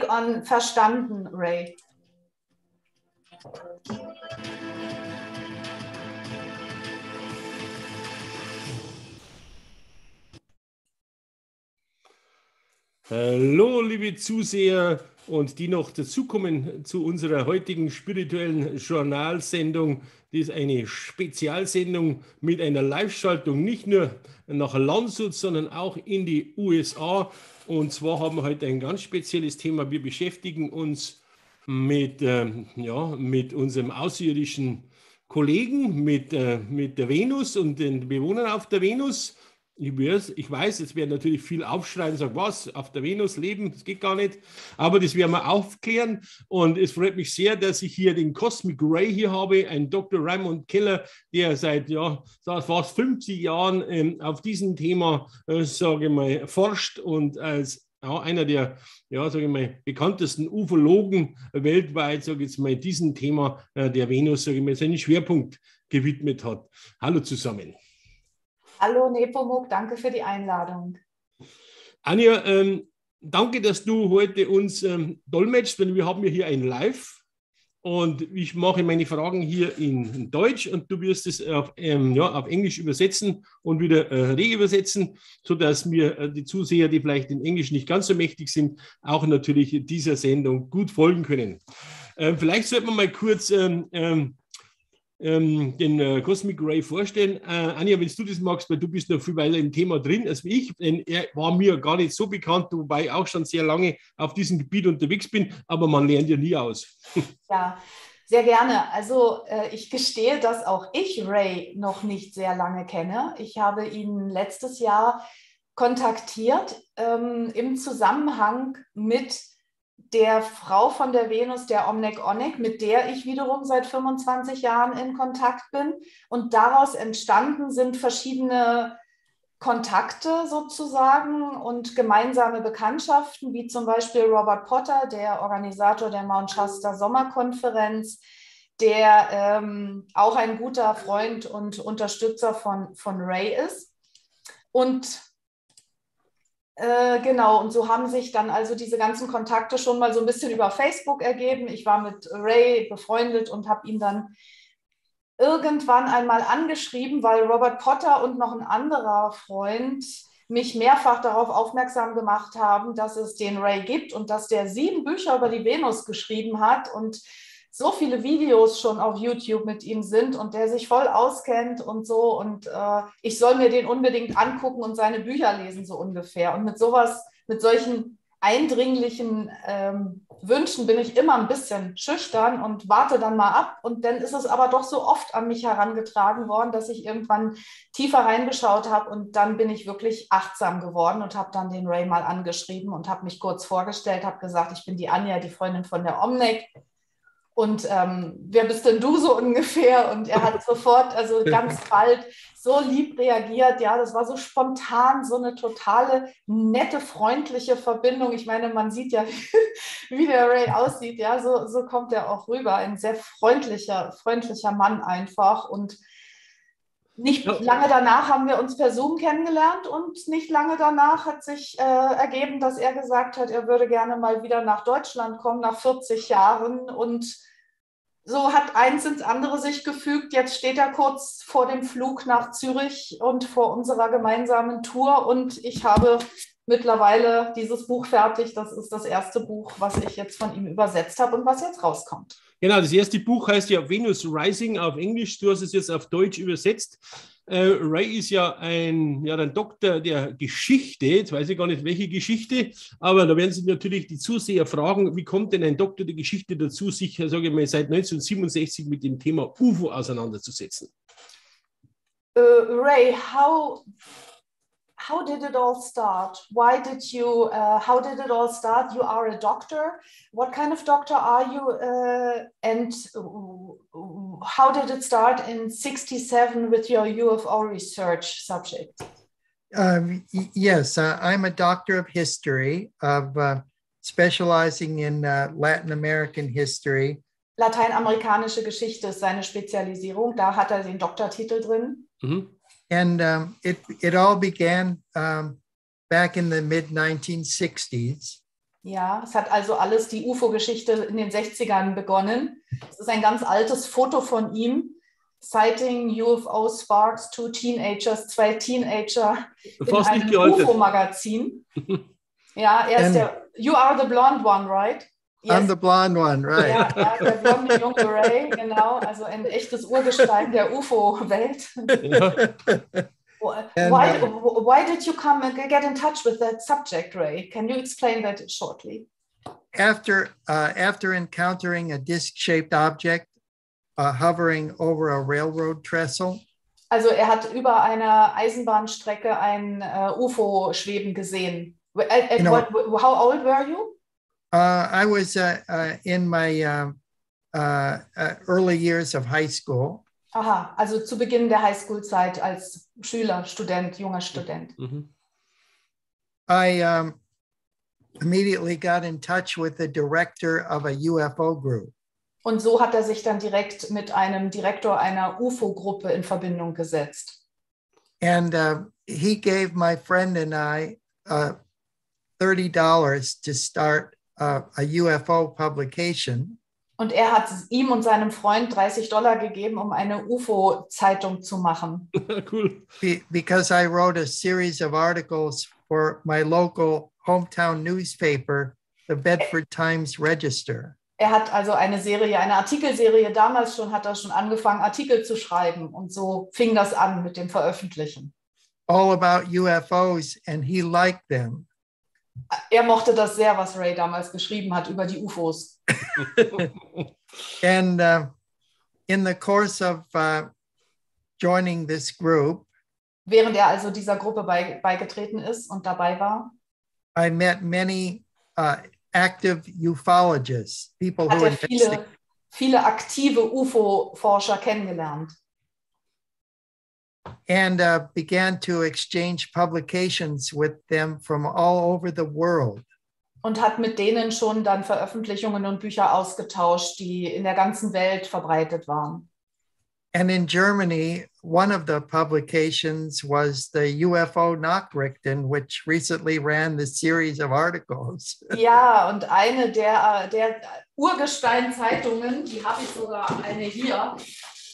Take on verstanden, Ray? Hallo, liebe Zuseher und die noch dazukommen zu unserer heutigen spirituellen Journalsendung. Die ist eine Spezialsendung mit einer Live-Schaltung nicht nur nach Landshut, sondern auch in die USA. Und zwar haben wir heute ein ganz spezielles Thema. Wir beschäftigen uns mit unserem außerirdischen Kollegen, mit der Venus und den Bewohnern auf der Venus. Ich weiß, jetzt werden natürlich viel aufschreien und sagen, was, auf der Venus leben, das geht gar nicht. Aber das werden wir aufklären. Und es freut mich sehr, dass ich hier den Cosmic Ray hier habe, einen Dr. Raymond Keller, der seit fast 50 Jahren auf diesem Thema, forscht und als einer der, bekanntesten Ufologen weltweit, diesem Thema der Venus, seinen Schwerpunkt gewidmet hat. Hallo zusammen. Hallo Nepomuk, danke für die Einladung. Anja, danke, dass du heute uns dolmetschst, denn wir haben ja hier ein Live und ich mache meine Fragen hier in Deutsch und du wirst es auf Englisch übersetzen und wieder reübersetzen, sodass mir die Zuseher, die vielleicht in Englisch nicht ganz so mächtig sind, auch natürlich dieser Sendung gut folgen können. Vielleicht sollten wir mal kurz den Cosmic Ray vorstellen. Anja, wenn du das magst, weil du bist noch viel weiter im Thema drin als ich, denn er war mir gar nicht so bekannt, wobei ich auch schon sehr lange auf diesem Gebiet unterwegs bin, aber man lernt ja nie aus. Ja, sehr gerne. Also ich gestehe, dass auch ich Ray noch nicht sehr lange kenne. Ich habe ihn letztes Jahr kontaktiert im Zusammenhang mit der Frau von der Venus, der Onek, mit der ich wiederum seit 25 Jahren in Kontakt bin. Und daraus entstanden sind verschiedene Kontakte sozusagen und gemeinsame Bekanntschaften, wie zum Beispiel Robert Potter, der Organisator der Mount Shasta Sommerkonferenz, der auch ein guter Freund und Unterstützer von Ray ist. Und genau, und so haben sich dann also diese ganzen Kontakte schon mal so ein bisschen über Facebook ergeben. Ich war mit Ray befreundet und habe ihn dann irgendwann einmal angeschrieben, weil Robert Potter und noch ein anderer Freund mich mehrfach darauf aufmerksam gemacht haben, dass es den Ray gibt und dass der 7 Bücher über die Venus geschrieben hat und so viele Videos schon auf YouTube mit ihm sind und der sich voll auskennt und so und ich soll mir den unbedingt angucken und seine Bücher lesen, so ungefähr. Und mit solchen eindringlichen Wünschen bin ich immer ein bisschen schüchtern und warte dann mal ab. Und dann ist es aber doch so oft an mich herangetragen worden, dass ich irgendwann tiefer reingeschaut habe und dann bin ich wirklich achtsam geworden und habe dann den Ray mal angeschrieben und habe mich kurz vorgestellt, habe gesagt, ich bin die Anja, die Freundin von der Onek. Und wer bist denn du so ungefähr? Und er hat sofort, also ganz bald, so lieb reagiert. Ja, das war so spontan, so eine totale, nette, freundliche Verbindung. Ich meine, man sieht ja, wie der Ray aussieht. Ja, so kommt er auch rüber. Ein sehr freundlicher Mann einfach. Und nicht lange danach haben wir uns per Zoom kennengelernt und nicht lange danach hat sich ergeben, dass er gesagt hat, er würde gerne mal wieder nach Deutschland kommen, nach 40 Jahren und so hat eins ins andere sich gefügt. Jetzt steht er kurz vor dem Flug nach Zürich und vor unserer gemeinsamen Tour und ich habe mittlerweile dieses Buch fertig. Das ist das erste Buch, was ich jetzt von ihm übersetzt habe und was jetzt rauskommt. Genau, das erste Buch heißt ja Venus Rising auf Englisch. Du hast es jetzt auf Deutsch übersetzt. Ray ist ja ein Doktor der Geschichte. Jetzt weiß ich gar nicht, welche Geschichte, aber da werden sich natürlich die Zuseher fragen, wie kommt denn ein Doktor der Geschichte dazu, sich, sage ich mal, seit 1967 mit dem Thema UFO auseinanderzusetzen? Ray, how did it all start? How did it all start? You are a doctor. What kind of doctor are you? And how did it start in 1967 with your UFO research subject? Yes, I'm a doctor of history, specializing in Latin American history. Lateinamerikanische Geschichte ist seine Spezialisierung. Da hat er den Doktortitel drin. Mhm. And it all began back in the mid-1960s. Ja, es hat also alles die UFO-Geschichte in den 60ern begonnen. Es ist ein ganz altes Foto von ihm. Sighting UFO Sparks, two Teenagers, 2 Teenager in einem UFO-Magazin. Ja, er ist you are the blonde one, right? Yes. I'm the blonde one, right. Ja, der blonde junge Ray, genau, also ein echtes Urgestein der UFO-Welt. Why did you come and get in touch with that subject, Ray? Can you explain that shortly? After encountering a disc-shaped object hovering over a railroad trestle. Also er hat über einer Eisenbahnstrecke ein UFO schweben gesehen. How old were you? I was in my early years of high school. Aha, also zu Beginn der Highschool-Zeit als Schüler, Student, junger Student. Mhm. I immediately got in touch with the director of a UFO group. Und so hat er sich dann direkt mit einem Direktor einer UFO-Gruppe in Verbindung gesetzt. And he gave my friend and I $30 to start a UFO publication. Und er hat ihm und seinem Freund $30 gegeben, um eine UFO-Zeitung zu machen. Cool. Because I wrote a series of articles for my local hometown newspaper, the Bedford Times Register. Er hat also eine Artikelserie, damals hat er schon angefangen, Artikel zu schreiben. Und so fing das an mit dem Veröffentlichen. All about UFOs, and he liked them. Er mochte das sehr, was Ray damals geschrieben hat über die UFOs. And in the course of joining this group, während er also dieser Gruppe beigetreten ist und dabei war, I met many active ufologists, people who hat er viele aktive UFO-Forscher kennengelernt. And began to exchange publications with them from all over the world. Und hat mit denen schon dann Veröffentlichungen und Bücher ausgetauscht, die in der ganzen Welt verbreitet waren. And in Germany, one of the publications was the UFO Nachrichten, which recently ran the series of articles. Ja, und eine der Urgestein-Zeitungen, die habe ich sogar eine hier,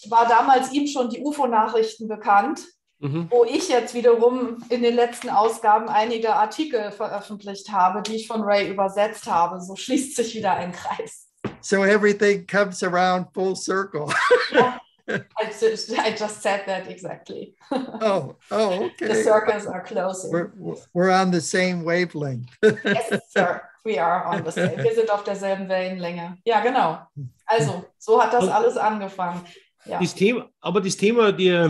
war damals ihm schon die UFO-Nachrichten bekannt, wo ich jetzt wiederum in den letzten Ausgaben einige Artikel veröffentlicht habe, die ich von Ray übersetzt habe. So schließt sich wieder ein Kreis. So everything comes around full circle. Ja, I just said that exactly. Oh, okay. The circles are closing. We're on the same wavelength. Yes, sir. We are on the same. Wir sind auf derselben Wellenlänge. Ja, genau. Also, so hat das alles angefangen. Ja. Das Thema der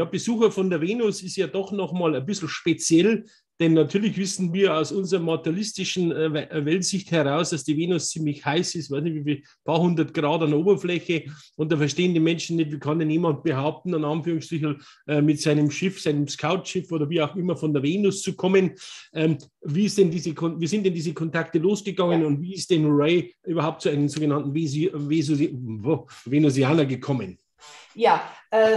Besucher von der Venus ist ja doch nochmal ein bisschen speziell, denn natürlich wissen wir aus unserer materialistischen Weltsicht heraus, dass die Venus ziemlich heiß ist, weiß nicht wie viel, paar hundert Grad an der Oberfläche, und da verstehen die Menschen nicht, wie kann denn jemand behaupten, in Anführungsstrichen mit seinem Schiff, seinem Scoutschiff oder wie auch immer von der Venus zu kommen. Wie sind denn diese Kontakte losgegangen, und wie ist denn Ray überhaupt zu einem sogenannten Venusianer gekommen? Yeah,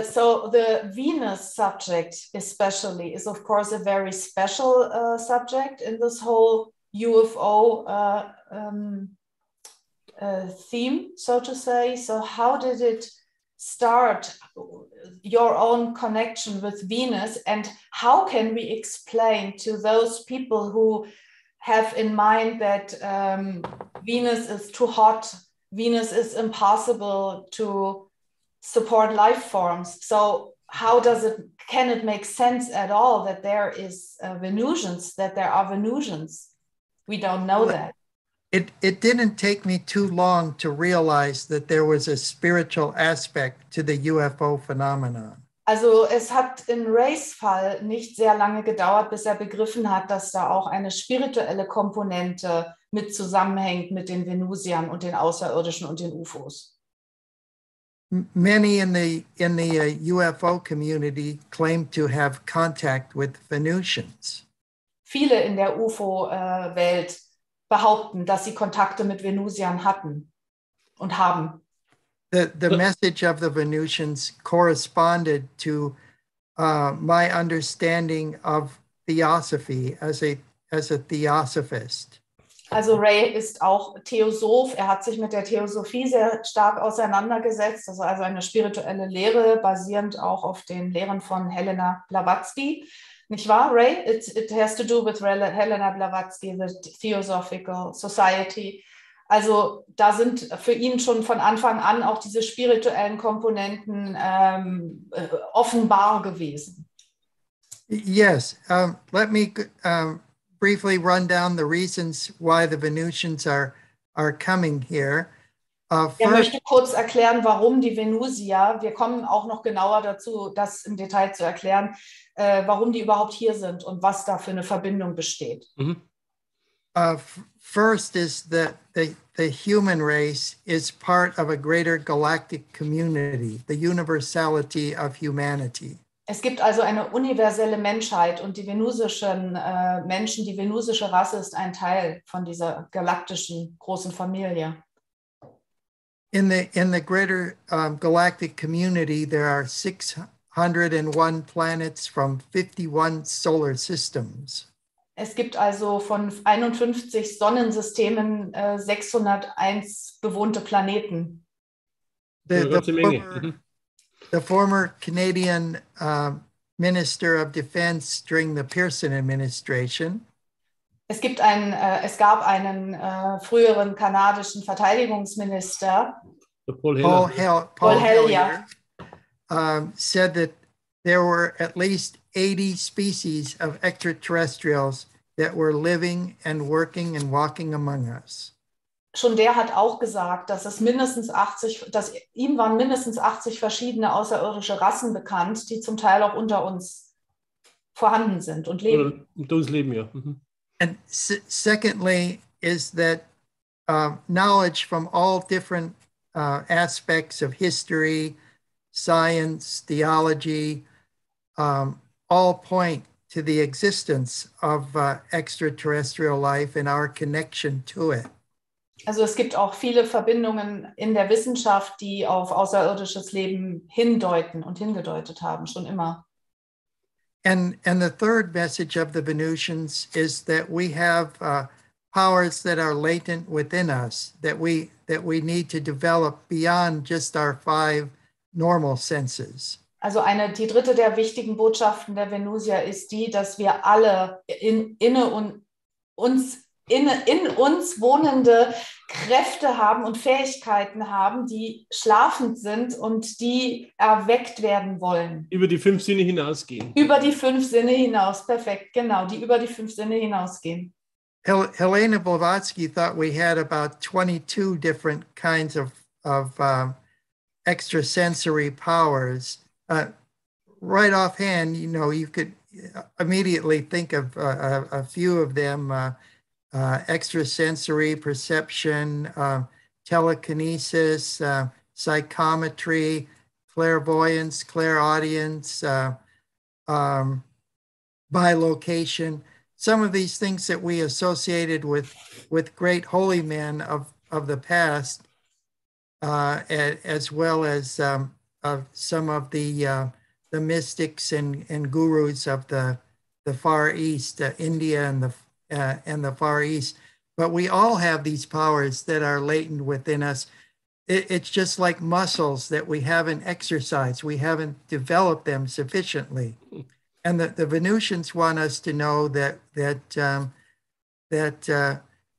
so the Venus subject especially is of course a very special subject in this whole UFO theme, so to say. So how did it start, your own connection with Venus, and how can we explain to those people who have in mind that Venus is too hot, Venus is impossible to support life forms? So how can it make sense at all that there is Venusians, that there are Venusians? We don't know that. It didn't take me too long to realize that there was a spiritual aspect to the UFO phenomenon. Also es hat in Rays Fall nicht sehr lange gedauert, bis er begriffen hat, dass da auch eine spirituelle Komponente mit zusammenhängt mit den Venusiern und den Außerirdischen und den UFOs. Many in the UFO community claim to have contact with Venusians. Viele in der UFO-Welt behaupten, dass sie Kontakte mit Venusiern hatten und haben. The message of the Venusians corresponded to my understanding of theosophy as a theosophist. Also Ray ist auch Theosoph. Er hat sich mit der Theosophie sehr stark auseinandergesetzt. Das ist also eine spirituelle Lehre, basierend auch auf den Lehren von Helena Blavatsky. Nicht wahr, Ray? It has to do with Helena Blavatsky, the Theosophical Society. Also da sind für ihn schon von Anfang an auch diese spirituellen Komponenten offenbar gewesen. Yes, let me briefly run down the reasons why the Venusians are coming here. Ich möchte kurz erklären, warum die Venusier, wir kommen auch noch genauer dazu, das im Detail zu erklären, warum die überhaupt hier sind und was da für eine Verbindung besteht. First is that the human race is part of a greater galactic community, the universality of humanity. Es gibt also eine universelle Menschheit und die venusischen Menschen, die venusische Rasse ist ein Teil von dieser galaktischen großen Familie. In the greater galactic community, there are 601 planets from 51 solar systems. Es gibt also von 51 Sonnensystemen 601 bewohnte Planeten. The former Canadian Minister of Defense during the Pearson administration. Es gab einen früheren kanadischen Verteidigungsminister, Paul Hellyer, said that there were at least 80 species of extraterrestrials that were living and working and walking among us. Schon der hat auch gesagt, dass ihm waren mindestens 80 verschiedene außerirdische Rassen bekannt, die zum Teil auch unter uns vorhanden sind und leben. Unter uns leben, ja. And secondly is that knowledge from all different aspects of history, science, theology, all point to the existence of extraterrestrial life and our connection to it. Also es gibt auch viele Verbindungen in der Wissenschaft, die auf außerirdisches Leben hindeuten und hingedeutet haben, schon immer. And the third message of the Venusians is that we have powers that are latent within us, that we need to develop beyond just our 5 normal senses. Also die dritte der wichtigen Botschaften der Venusier ist die, dass wir alle in uns wohnende Kräfte haben und Fähigkeiten haben, die schlafend sind und die erweckt werden wollen. Über die 5 Sinne hinausgehen. Über die 5 Sinne hinaus, perfekt, genau, die über die 5 Sinne hinausgehen. Helena Blavatsky thought we had about 22 different kinds of extrasensory powers. Right offhand, you could immediately think of a few of them. Extrasensory perception, telekinesis, psychometry, clairvoyance, clairaudience, bilocation. Some of these things that we associated with great holy men of the past, as well as some of the mystics and gurus of the Far East, India and the Far East. But we all have these powers that are latent within us. It's just like muscles that we haven't exercised. We haven't developed them sufficiently. And the Venusians want us to know that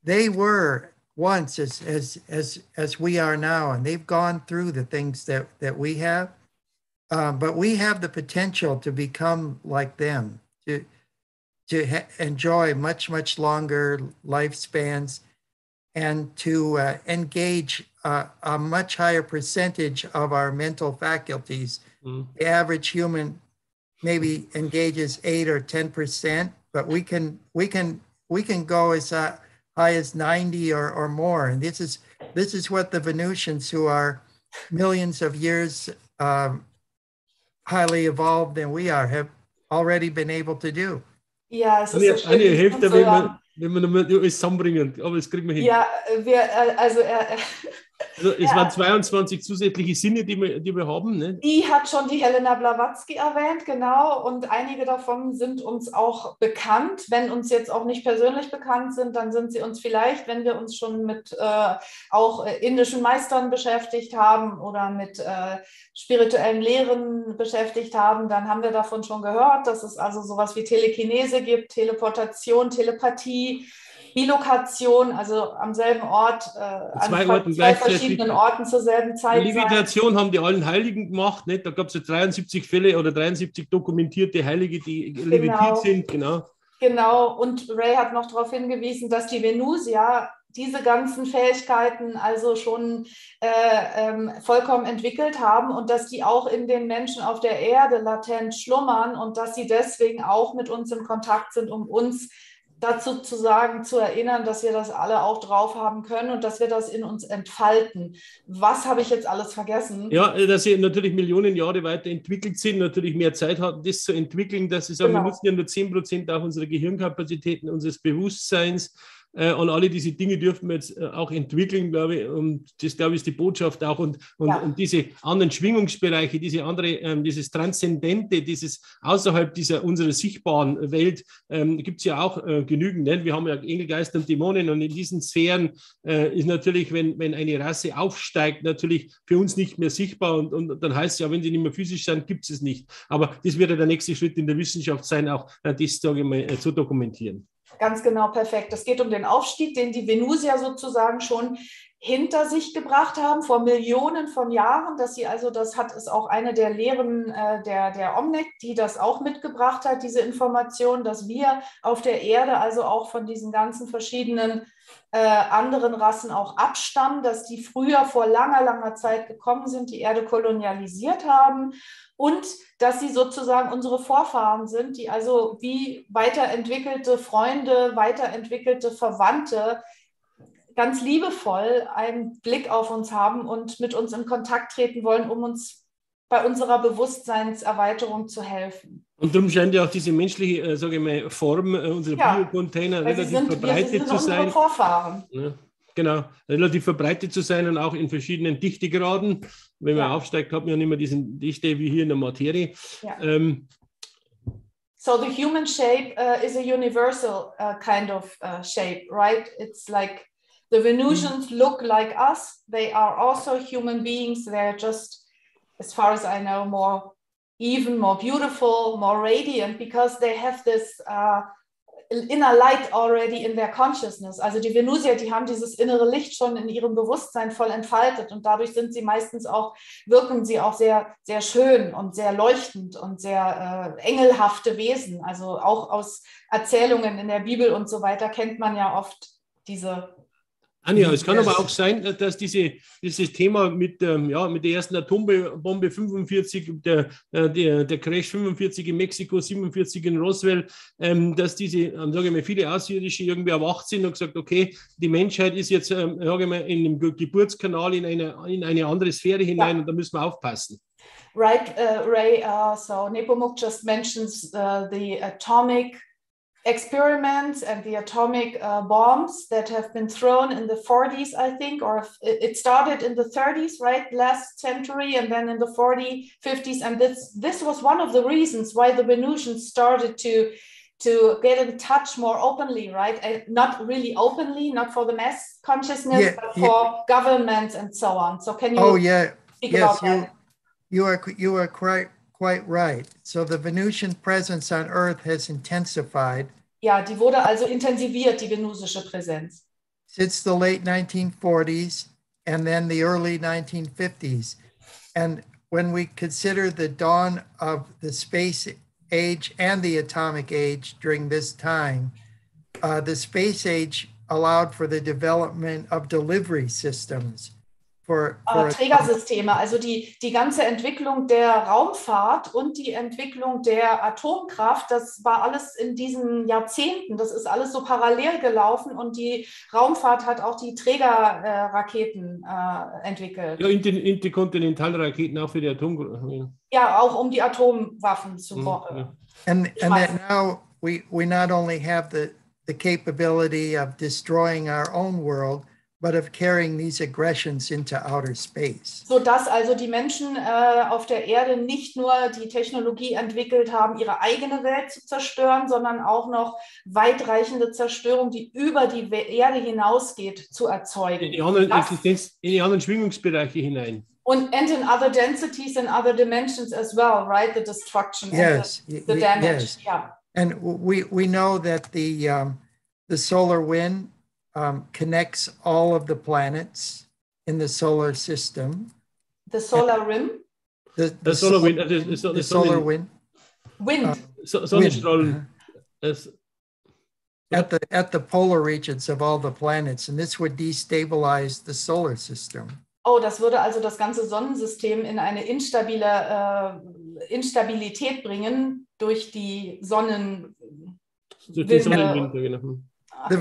they were once as we are now, and they've gone through the things that we have. But we have the potential to become like them, to enjoy much, much longer lifespans and to engage a much higher percentage of our mental faculties. The average human maybe engages 8 or 10%, but we can go as high as 90 or more. And this is what the Venusians, who are millions of years highly evolved than we are, have already been able to do. Ja, es ist so schön, Anja, hilft da, wenn wir alles zusammenbringen, aber das kriegen wir hin. Ja, Also es waren 22 zusätzliche Sinne, die wir haben. Ne? Die hat schon die Helena Blavatsky erwähnt, genau. Und einige davon sind uns auch bekannt. Wenn uns jetzt auch nicht persönlich bekannt sind, dann sind sie uns vielleicht, wenn wir uns schon mit auch indischen Meistern beschäftigt haben oder mit spirituellen Lehren beschäftigt haben, dann haben wir davon schon gehört, dass es also sowas wie Telekinese gibt, Teleportation, Telepathie, Bilokation, also am selben Ort, an zwei verschiedenen Orten zur selben Zeit. Levitation haben die allen Heiligen gemacht, nicht? Da gab es ja 73 Fälle oder 73 dokumentierte Heilige, die levitiert sind. Genau, und Ray hat noch darauf hingewiesen, dass die Venusier diese ganzen Fähigkeiten also schon vollkommen entwickelt haben und dass die auch in den Menschen auf der Erde latent schlummern und dass sie deswegen auch mit uns in Kontakt sind, um uns dazu zu erinnern, dass wir das alle auch drauf haben können und dass wir das in uns entfalten. Was habe ich jetzt alles vergessen? Ja, dass sie natürlich Millionen Jahre weiterentwickelt sind, natürlich mehr Zeit hatten, das zu entwickeln, dass sie sagen, wir nutzen ja nur 10% auch unserer Gehirnkapazitäten, unseres Bewusstseins. Und alle diese Dinge dürfen wir jetzt auch entwickeln, glaube ich. Und das, glaube ich, ist die Botschaft auch. Und diese anderen Schwingungsbereiche, dieses Transzendente, dieses außerhalb unserer sichtbaren Welt, gibt es ja auch genügend. Ne? Wir haben ja Engelgeist und Dämonen. Und in diesen Sphären ist natürlich, wenn eine Rasse aufsteigt, natürlich für uns nicht mehr sichtbar. Und dann heißt es ja, wenn sie nicht mehr physisch sind, gibt es es nicht. Aber das wird ja der nächste Schritt in der Wissenschaft sein, auch das, sage ich mal, zu dokumentieren. Ganz genau, perfekt. Es geht um den Aufstieg, den die Venusier sozusagen schon hinter sich gebracht haben, vor Millionen von Jahren, dass sie also, das ist auch eine der Lehren der Omnek, die das auch mitgebracht hat, diese Information, dass wir auf der Erde also auch von diesen ganzen verschiedenen anderen Rassen auch abstammen, dass die früher vor langer, langer Zeit gekommen sind, die Erde kolonialisiert haben und dass sie sozusagen unsere Vorfahren sind, die also wie weiterentwickelte Freunde, weiterentwickelte Verwandte ganz liebevoll einen Blick auf uns haben und mit uns in Kontakt treten wollen, um uns bei unserer Bewusstseinserweiterung zu helfen. Und darum scheint ja auch diese menschliche, sage ich mal, Form unserer Biocontainer relativ verbreitet zu sein. Vorfahren. Ja, genau, relativ verbreitet zu sein und auch in verschiedenen Dichtegraden. Wenn man aufsteigt, hat man ja nicht mehr diesen Dichte wie hier in der Materie. Ja. So the human shape is a universal kind of shape, right? It's like the Venusians look like us. They are also human beings. They're just, as far as I know, more beautiful, more radiant, because they have this inner light already in their consciousness. Also die Venusier, die haben dieses innere Licht schon in ihrem Bewusstsein voll entfaltet und dadurch wirken sie auch sehr, sehr schön und sehr leuchtend und sehr engelhafte Wesen. Also auch aus Erzählungen in der Bibel und so weiter kennt man ja oft diese. Anja, es kann aber auch sein, dass dieses Thema mit der ersten Atombombe 45, der Crash 45 in Mexiko, 47 in Roswell, dass diese, sage ich mal, viele Außerirdische irgendwie erwacht sind und gesagt, okay, die Menschheit ist jetzt, sage ich mal, in einem Geburtskanal in eine andere Sphäre hinein und da müssen wir aufpassen. Right, Ray, so Nepomuk just mentions the atomic experiments and the atomic bombs that have been thrown in the 40s, I think, or it started in the 30s, right, last century, and then in the 40s, 50s, and this was one of the reasons why the Venusians started to get in touch more openly, right? And not really openly, not for the mass consciousness, but for governments and so on. So can you speak about that? You are quite right. So the Venusian presence on Earth has intensified. Ja, die wurde also intensiviert, die venusische Präsenz. Since the late 1940s and then the early 1950s. And when we consider the dawn of the space age and the atomic age during this time, the space age allowed for the development of delivery systems. Trägersysteme, also die ganze Entwicklung der Raumfahrt und die Entwicklung der Atomkraft, das war alles in diesen Jahrzehnten, das ist alles so parallel gelaufen und die Raumfahrt hat auch die Trägerraketen entwickelt. Ja, Interkontinentalraketen auch für die Atomkraft. Ja, auch um die Atomwaffen zu bauen. And that now we not only have the capability of destroying our own world, but of carrying these aggressions into outer space. Sodass also die Menschen auf der Erde nicht nur die Technologie entwickelt haben, ihre eigene Welt zu zerstören, sondern auch noch weitreichende Zerstörung, die über die Erde hinausgeht, zu erzeugen. In die anderen Existenz, in die anderen Schwingungsbereiche hinein. And in other densities and other dimensions as well, right? The destruction and the damage. Yes. Yeah. And we know that the solar wind connects all of the planets in the solar system. The solar rim? The solar wind. The solar wind. Wind. Sonnenstrahlen. At the polar regions of all the planets, and this would destabilize the solar system. Oh, das würde also das ganze Sonnensystem in eine Instabilität bringen durch die Sonnenwinde. The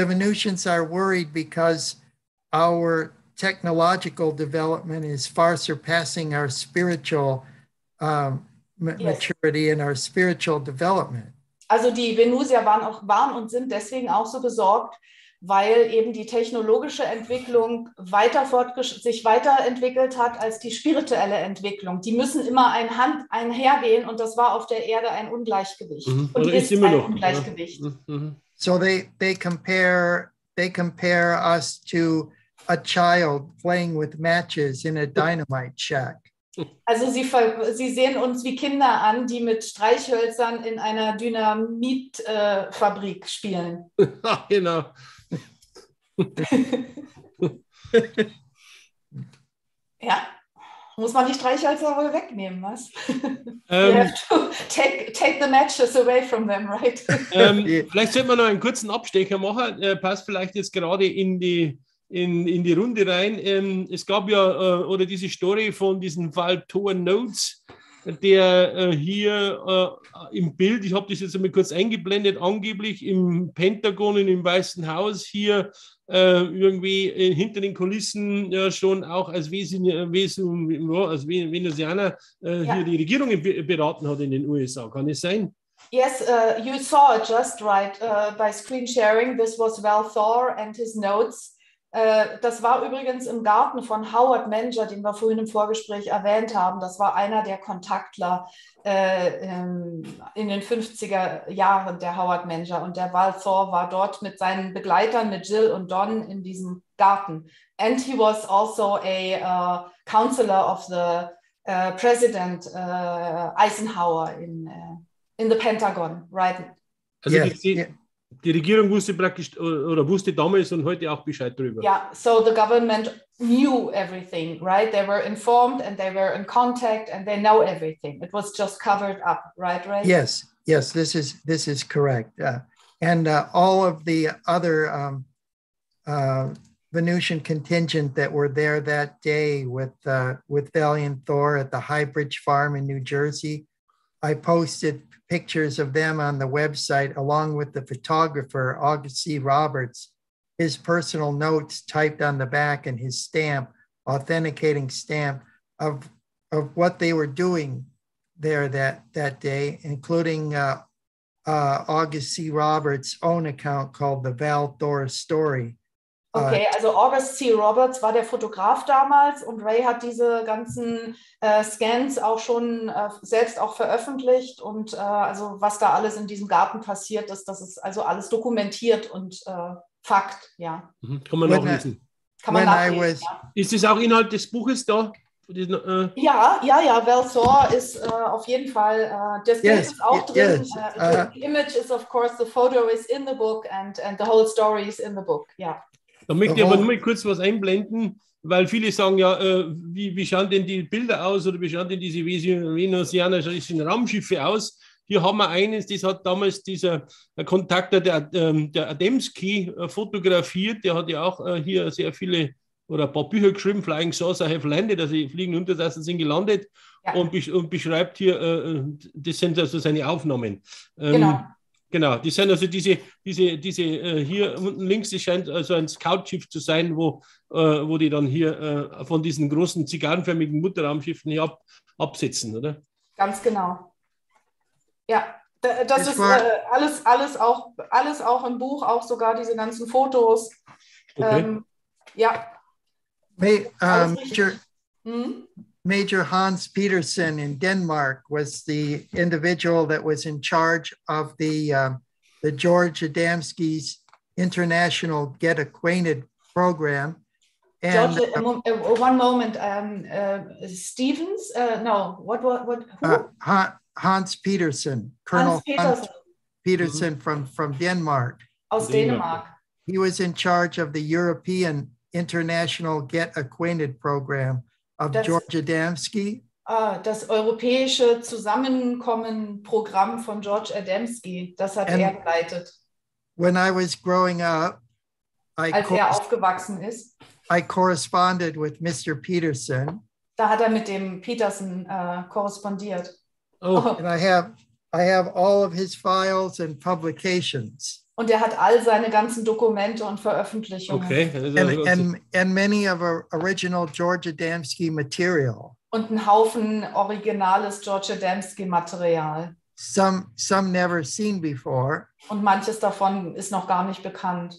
Venusians are worried because our technological development is far surpassing our spiritual maturity and our spiritual development. Also die Venusier waren und sind deswegen auch so besorgt, weil eben die technologische Entwicklung sich weiterentwickelt hat als die spirituelle Entwicklung. Die müssen immer einhergehen und das war auf der Erde ein Ungleichgewicht. Und ist immer ein Ungleichgewicht. So they compare us to a child playing with matches in a dynamite shack. Also sie sehen uns wie Kinder an, die mit Streichhölzern in einer Dynamitfabrik spielen. Genau. Ja, muss man die Streichhölzer wohl wegnehmen, was? You have to take the matches away from them, right? Vielleicht sollten wir noch einen kurzen Abstecher machen. Passt vielleicht jetzt gerade in die Runde rein. Es gab ja oder diese Story von diesen Valtor Notes, der hier im Bild, ich habe das jetzt einmal kurz eingeblendet, angeblich im Pentagon und im Weißen Haus hier irgendwie hinter den Kulissen ja schon auch als Venusianer hier die Regierung beraten hat in den USA. Kann es sein? Yes, you saw it just right by screen sharing. This was Valthor and his notes. Das war übrigens im Garten von Howard Menger, den wir vorhin im Vorgespräch erwähnt haben. Das war einer der Kontaktler in den 50er Jahren, der Howard Menger. Und der Valthor war dort mit seinen Begleitern, mit Jill und Don in diesem Garten. And he was also a counselor of the President Eisenhower in the Pentagon, right? Also die Regierung wusste praktisch oder wusste damals und heute auch Bescheid drüber. Yeah, so the government knew everything, right? They were informed and they were in contact and they know everything. It was just covered up, right, Ray? Yes, this is correct. And all of the other Venusian contingent that were there that day with Valiant Thor at the High Bridge Farm in New Jersey, I posted pictures of them on the website along with the photographer, August C. Roberts, his personal notes typed on the back and his stamp, authenticating stamp of what they were doing there that day, including August C. Roberts' own account called The Val Thor Story. Okay, also August C. Roberts war der Fotograf damals und Ray hat diese ganzen Scans auch schon selbst auch veröffentlicht und also was da alles in diesem Garten passiert ist, das ist also alles dokumentiert und Fakt, ja. Kann man nachlesen. Kann man nachlesen, ja. Ist das auch Inhalt des Buches da? Ja, Val Thor ist auf jeden Fall, das Bild ist auch drin. The image is of course, the photo is in the book and the whole story is in the book, ja. Da möchte ich aber nur mal kurz was einblenden, weil viele sagen ja, wie schauen denn die Bilder aus oder wie schauen denn diese venusianischen Raumschiffe aus? Hier haben wir eines, das hat damals dieser Kontakter der Adamski fotografiert, der hat ja auch hier sehr viele oder ein paar Bücher geschrieben, Flying Saucer Have Landed, also die fliegen Untertassen sind gelandet, ja. und beschreibt hier, das sind also seine Aufnahmen. Genau, die sind also diese hier unten links, das scheint also ein Scoutschiff zu sein, wo die dann hier von diesen großen zigarrenförmigen Mutterraumschiffen hier absetzen, oder? Ganz genau. Ja. Das ist alles auch im Buch, auch sogar diese ganzen Fotos. Okay. Ja. Major Hans Petersen in Denmark was the individual that was in charge of the George Adamski's International Get Acquainted program. And George, one moment, Stevens? No, what? Who? Hans Petersen, Colonel Hans Petersen from Denmark. Aus Dänemark. He was in charge of the European International Get Acquainted program of George Adamski. Das europäische Zusammenkommen-Programm von George Adamski, das hat er geleitet. When I was growing up, als er aufgewachsen ist, I corresponded with Mr. Peterson. Da hat er mit dem Peterson korrespondiert. Oh, and I have all of his files and publications. Und er hat all seine ganzen Dokumente und Veröffentlichungen. Okay. And many of our original George Adamski material. Und einen Haufen originales George Adamski Material. Some never seen before. Und manches davon ist noch gar nicht bekannt.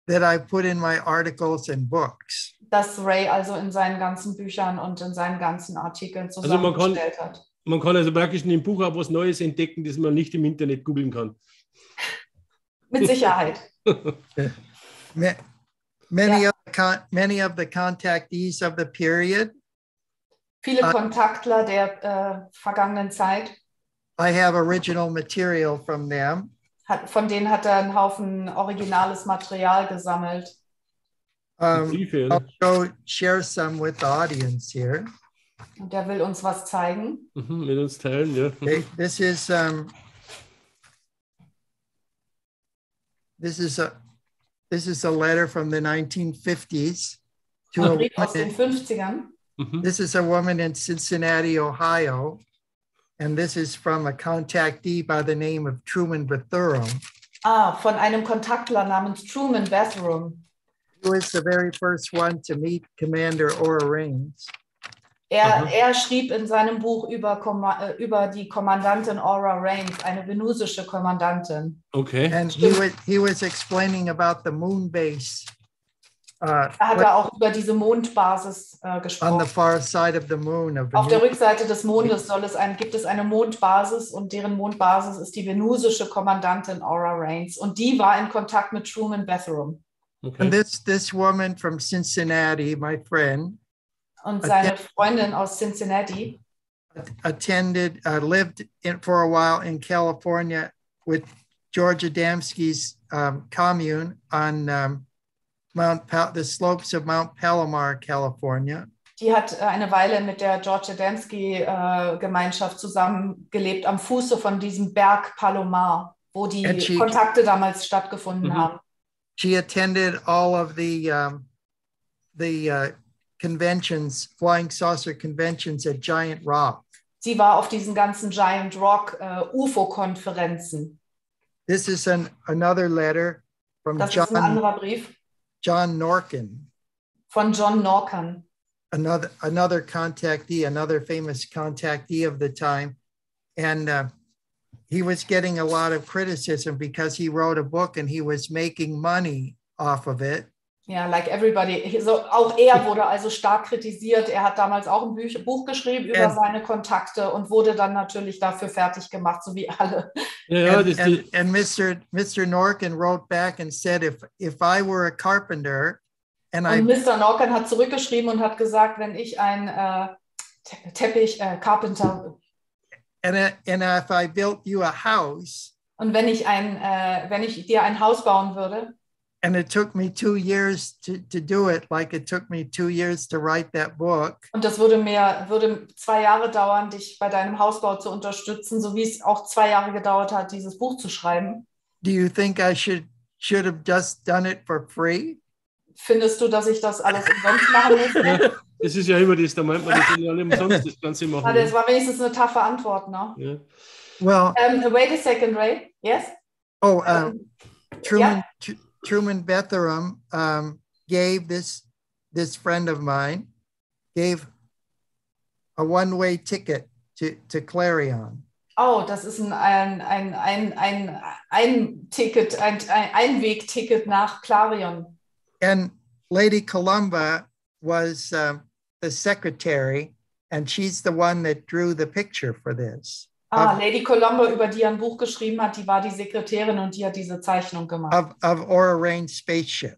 That I put in my articles and books. Das Ray also in seinen ganzen Büchern und in seinen ganzen Artikeln zusammengestellt hat. Man kann also praktisch in dem Buch auch was Neues entdecken, das man nicht im Internet googeln kann. Mit Sicherheit. Many of the contactees of the period. Viele Kontaktler der vergangenen Zeit. I have original material from them. Von denen hat er einen Haufen originales Material gesammelt. I'll share some with the audience here. Und der will uns was zeigen. Mit uns teilen, ja. Okay, this is a letter from the 1950s to a woman aus den 50ern. This is a woman in Cincinnati, Ohio, and this is from a contactee by the name of Truman Vetrauens. Von einem Kontaktler namens Truman Vetrauens. Who was the very first one to meet Commander Ora Raines. Er schrieb in seinem Buch über die Kommandantin Aura Raines, eine venusische Kommandantin. Okay. And he was explaining about the moon base. Da hat er auch über diese Mondbasis gesprochen. On the far side of the moon. Auf der Rückseite des Mondes gibt es eine Mondbasis und deren Mondbasis ist die venusische Kommandantin Aura Raines und die war in Kontakt mit Truman Vetrauens. Okay. And this woman from Cincinnati, my friend, und seine Freundin aus Cincinnati lived for a while in California with George Adamski's commune on the slopes of Mount Palomar, California. Die hat eine Weile mit der George Adamski Gemeinschaft zusammengelebt am Fuße von diesem Berg Palomar, wo die Kontakte damals stattgefunden haben. She attended all of the conventions, flying saucer conventions at Giant Rock. Sie war auf diesen ganzen Giant Rock UFO-Konferenzen. This is another letter from ist ein anderer Brief. John Norkin. Von John Norkin. Another contactee, another famous contactee of the time. And he was getting a lot of criticism because he wrote a book and he was making money off of it. Ja, like everybody. So, auch er wurde also stark kritisiert. Er hat damals auch ein Buch geschrieben über seine Kontakte und wurde dann natürlich dafür fertig gemacht, so wie alle. Ja, and Mr. Norkin wrote back and said, if I were a carpenter und Mr. Norkin hat zurückgeschrieben und hat gesagt, wenn ich ein Carpenter and if I built you a house und wenn ich dir ein Haus bauen würde. And it took me 2 years to do it, like it took me 2 years to write that book. Und das würde 2 Jahre dauern, dich bei deinem Hausbau zu unterstützen, so wie es auch 2 Jahre gedauert hat, dieses Buch zu schreiben. Do you think I should have just done it for free? Findest du, dass ich das alles umsonst machen müsste? Ja, das ist ja immer das, da meint man, das sind ja alle umsonst das Ganze machen. Das war wenigstens eine taffe Antwort, ne? Ja. Well, wait a second, Ray. Yes? Oh, Truman Vetrauens gave this friend of mine a one-way ticket to Clarion. Oh, das ist ein Ticket, ein Einwegticket nach Clarion. And Lady Columba was the secretary, and she's the one that drew the picture for this. Lady Colombo, über die ein Buch geschrieben hat, die war die Sekretärin und die hat diese Zeichnung gemacht. Of Aura Raine's spaceship.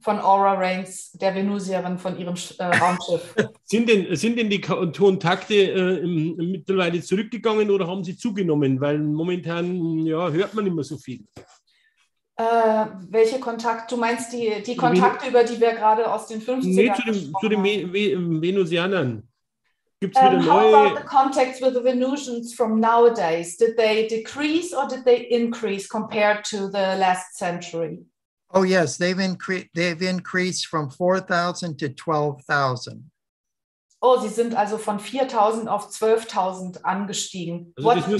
Von Aura Raine's, der Venusierin, von ihrem Raumschiff. Sind denn die Kontakte mittlerweile zurückgegangen oder haben sie zugenommen? Weil momentan hört man immer so viel. Welche Kontakte? Du meinst die Kontakte, über die wir gerade aus den 50ern zu den Venusianern. Gibt es wieder how neue? about the contacts with the Venusians from nowadays? Did they decrease or did they increase compared to the last century? Oh yes, they've increased from 4,000 to 12,000. Oh, sie sind also von 4.000 auf 12.000 angestiegen. Also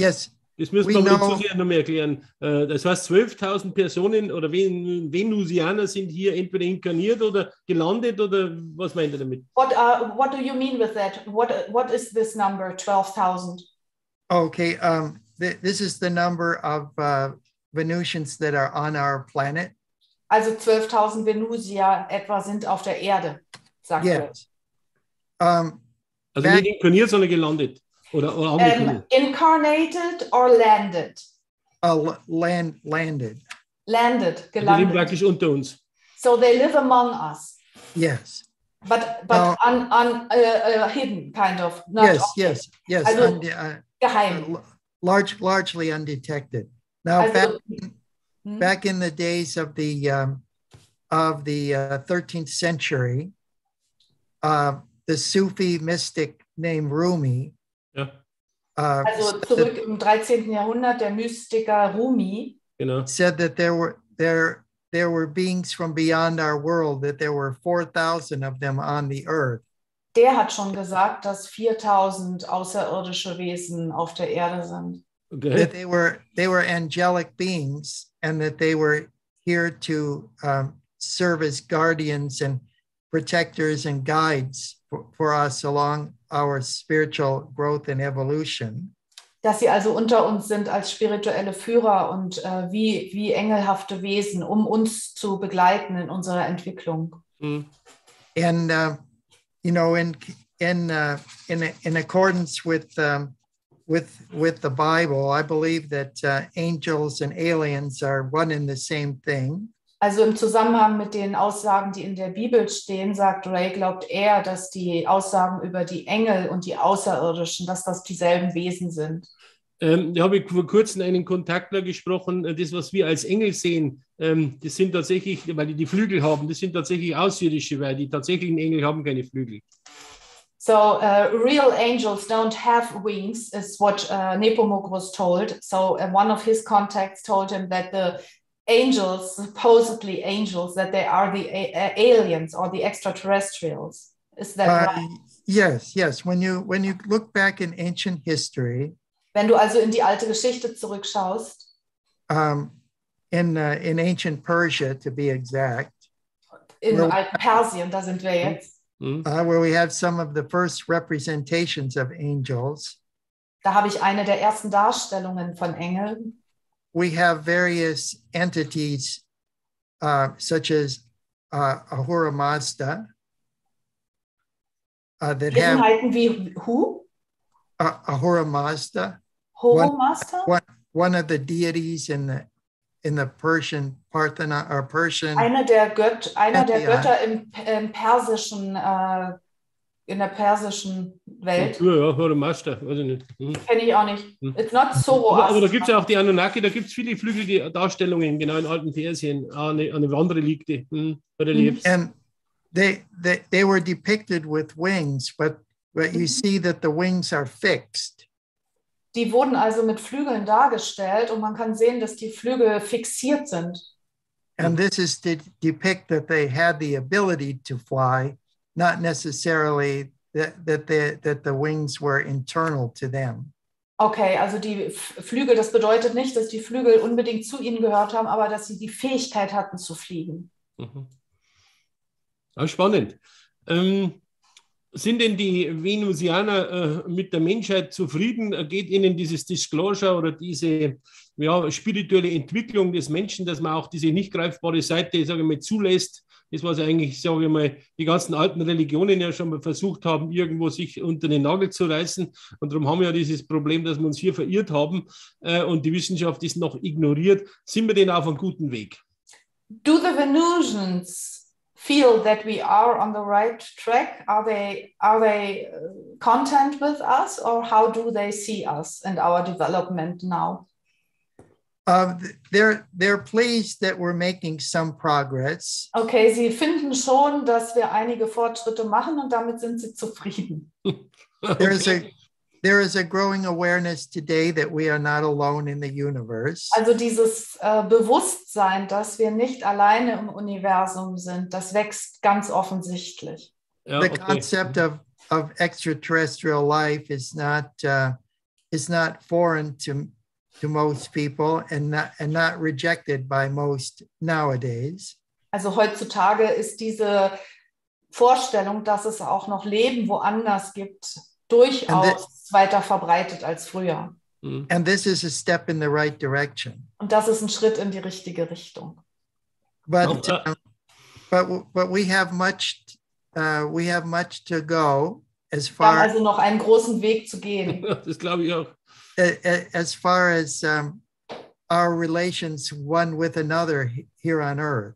das müssen wir den Zusehern noch mehr erklären. Das heißt, 12.000 Personen oder Venusianer sind hier entweder inkarniert oder gelandet, oder was meint ihr damit? What do you mean with that? What is this number, 12.000? Okay, this is the number of Venusians that are on our planet. Also 12.000 Venusier etwa sind auf der Erde, sagt yes. Also nicht inkarniert, sondern gelandet. Oder incarnated or landed? Landed. Landed, gelandet. Die sind praktisch unter uns. So they live among us. Yes. But hidden, kind of. Not yes. Also geheim. Largely undetected. Now, also, back in the days of the 13th century, the Sufi mystic named Rumi. Ja. Also zurück im 13. Jahrhundert, der Mystiker Rumi said that there were beings from beyond our world, that there were 4,000 of them on the earth. Der hat schon gesagt, dass 4.000 außerirdische Wesen auf der Erde sind. Okay. That they were angelic beings, and that they were here to serve as guardians and protectors and guides for us along our spiritual growth and evolution. Dass sie also unter uns sind als spirituelle Führer und wie engelhafte Wesen, um uns zu begleiten in unserer Entwicklung. And in accordance with the Bible, I believe that angels and aliens are one and the same thing. Also im Zusammenhang mit den Aussagen, die in der Bibel stehen, sagt Ray, glaubt er, dass die Aussagen über die Engel und die Außerirdischen, dass das dieselben Wesen sind. Da habe ich vor kurzem einen Kontaktler gesprochen, das, was wir als Engel sehen, das sind tatsächlich, weil die Flügel haben, das sind tatsächlich Außerirdische, weil die tatsächlichen Engel haben keine Flügel. So real angels don't have wings, is what Nepomuk was told. So one of his contacts told him that the angels, supposedly angels, that they are the aliens or the extraterrestrials. Is that right? Yes. When you look back in ancient history, wenn du also in die alte Geschichte zurückschaust, in ancient Persia, to be exact, in alten Persien, da sind wir jetzt, where we have some of the first representations of angels. Da habe ich eine der ersten Darstellungen von Engeln. We have various entities, such as Ahura Mazda, that Wesenheiten wie who? Ahura Mazda. One of the deities in the Persian Parthenon or Persian. Einer der Götter im persischen in der persischen Welt. Ja, Ahura Mazda, weiß ich nicht. Kenne ich auch nicht. It's not Zoroaster. Aber da gibt es ja auch die Anunnaki, da gibt es viele flügelige Darstellungen, genau in alten Persien. Eine Wandere liegte, Reliefs. And they were depicted with wings, but you see that the wings are fixed. Die wurden also mit Flügeln dargestellt und man kann sehen, dass die Flügel fixiert sind. And this is to depict that they had the ability to fly, not necessarily that the wings were internal to them. Okay, also die Flügel, das bedeutet nicht, dass die Flügel unbedingt zu ihnen gehört haben, aber dass sie die Fähigkeit hatten zu fliegen. Ja, spannend. Sind denn die Venusianer mit der Menschheit zufrieden? Geht ihnen dieses Disclosure oder diese spirituelle Entwicklung des Menschen, dass man auch diese nicht greifbare Seite, sage ich mal, zulässt? Das, was eigentlich, sage ich mal, die ganzen alten Religionen ja schon mal versucht haben, irgendwo sich unter den Nagel zu reißen. Und darum haben wir ja dieses Problem, dass wir uns hier verirrt haben und die Wissenschaft ist noch ignoriert. Sind wir denn auf einem guten Weg? Do the Venusians feel that we are on the right track? Are they content with us, or how do they see us and our development now? They're pleased that we're making some progress. Okay, sie finden schon, dass wir einige Fortschritte machen und damit sind sie zufrieden. There is a growing awareness today that we are not alone in the universe. Also dieses Bewusstsein, dass wir nicht alleine im Universum sind, das wächst ganz offensichtlich. Ja, the concept of extraterrestrial life is not foreign to most people and not rejected by most nowadays. Also heutzutage ist diese Vorstellung, dass es auch noch Leben woanders gibt, durchaus weiter verbreitet als früher. And this is a step in the right direction. Und das ist ein Schritt in die richtige Richtung. But we have much to go as far. Wir haben also noch einen großen Weg zu gehen. Das glaube ich auch. As far as our relations one with another here on Earth.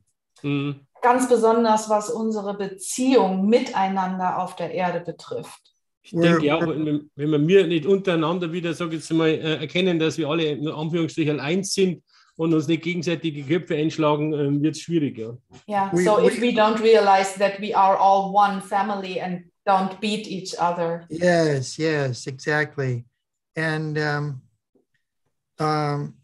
Ganz besonders was unsere Beziehung miteinander auf der Erde betrifft. Ich denke auch, wenn wir nicht untereinander wieder, sage ich jetzt mal, erkennen, dass wir alle in Anführungsstrichen eins sind und uns nicht gegenseitig die Köpfe einschlagen, wird es schwierig. Ja. So if we don't realize that we are all one family and don't beat each other. Yes, exactly. And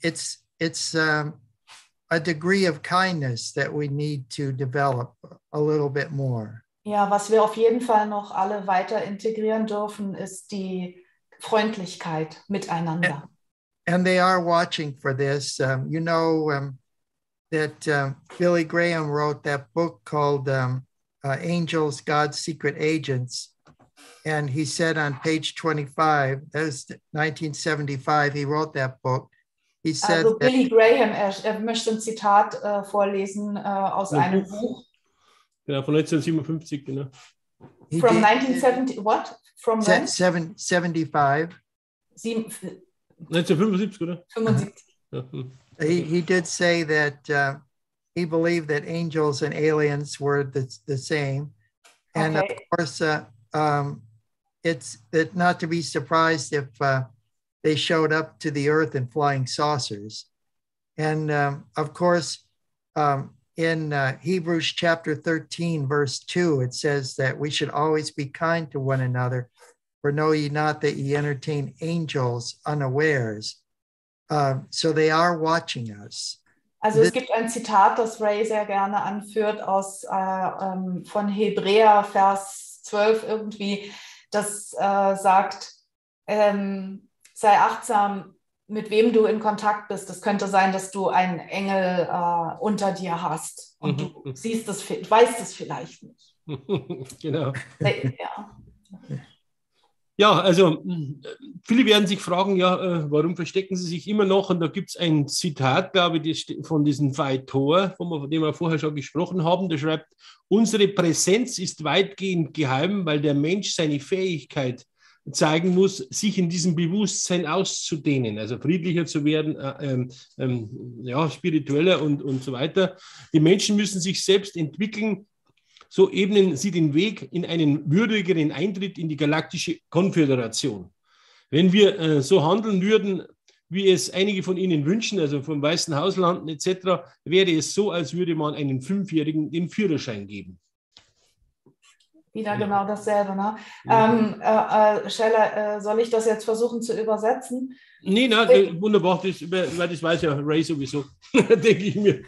it's a degree of kindness that we need to develop a little bit more. Ja, was wir auf jeden Fall noch alle weiter integrieren dürfen, ist die Freundlichkeit miteinander. And they are watching for this. You know that Billy Graham wrote that book called Angels, God's Secret Agents. And he said on page 25, that was 1975, he wrote that book. He said also Billy Graham, er möchte ein Zitat vorlesen aus einem Buch. Genau, von 1957, genau. From 1970, what? From when? 75. 1975, oder? 75. He did say that he believed that angels and aliens were the same. And okay. Of course, it's not to be surprised if they showed up to the Earth in flying saucers. And of course, in Hebrews chapter 13, verse 2, it says that we should always be kind to one another, for know ye not that ye entertain angels unawares. So they are watching us. Also es gibt ein Zitat, das Ray sehr gerne anführt von Hebräer, Vers 12 irgendwie, das sagt, sei achtsam, mit wem du in Kontakt bist. Es könnte sein, dass du einen Engel unter dir hast und du weißt es vielleicht nicht. Genau. Ja. Ja, also viele werden sich fragen, ja, warum verstecken sie sich immer noch? Und da gibt es ein Zitat, glaube ich, von diesem Vitor, von dem wir vorher schon gesprochen haben. Der schreibt, unsere Präsenz ist weitgehend geheim, weil der Mensch seine Fähigkeit zeigen muss, sich in diesem Bewusstsein auszudehnen, also friedlicher zu werden, spiritueller und so weiter. Die Menschen müssen sich selbst entwickeln, so ebnen sie den Weg in einen würdigeren Eintritt in die Galaktische Konföderation. Wenn wir so handeln würden, wie es einige von Ihnen wünschen, also vom Weißen Haus landen etc., wäre es so, als würde man einem 5-Jährigen den Führerschein geben. Wieder genau dasselbe, ne? Scheller, soll ich das jetzt versuchen zu übersetzen? Nee, wunderbar, weil das weiß ja Ray sowieso, denke ich mir.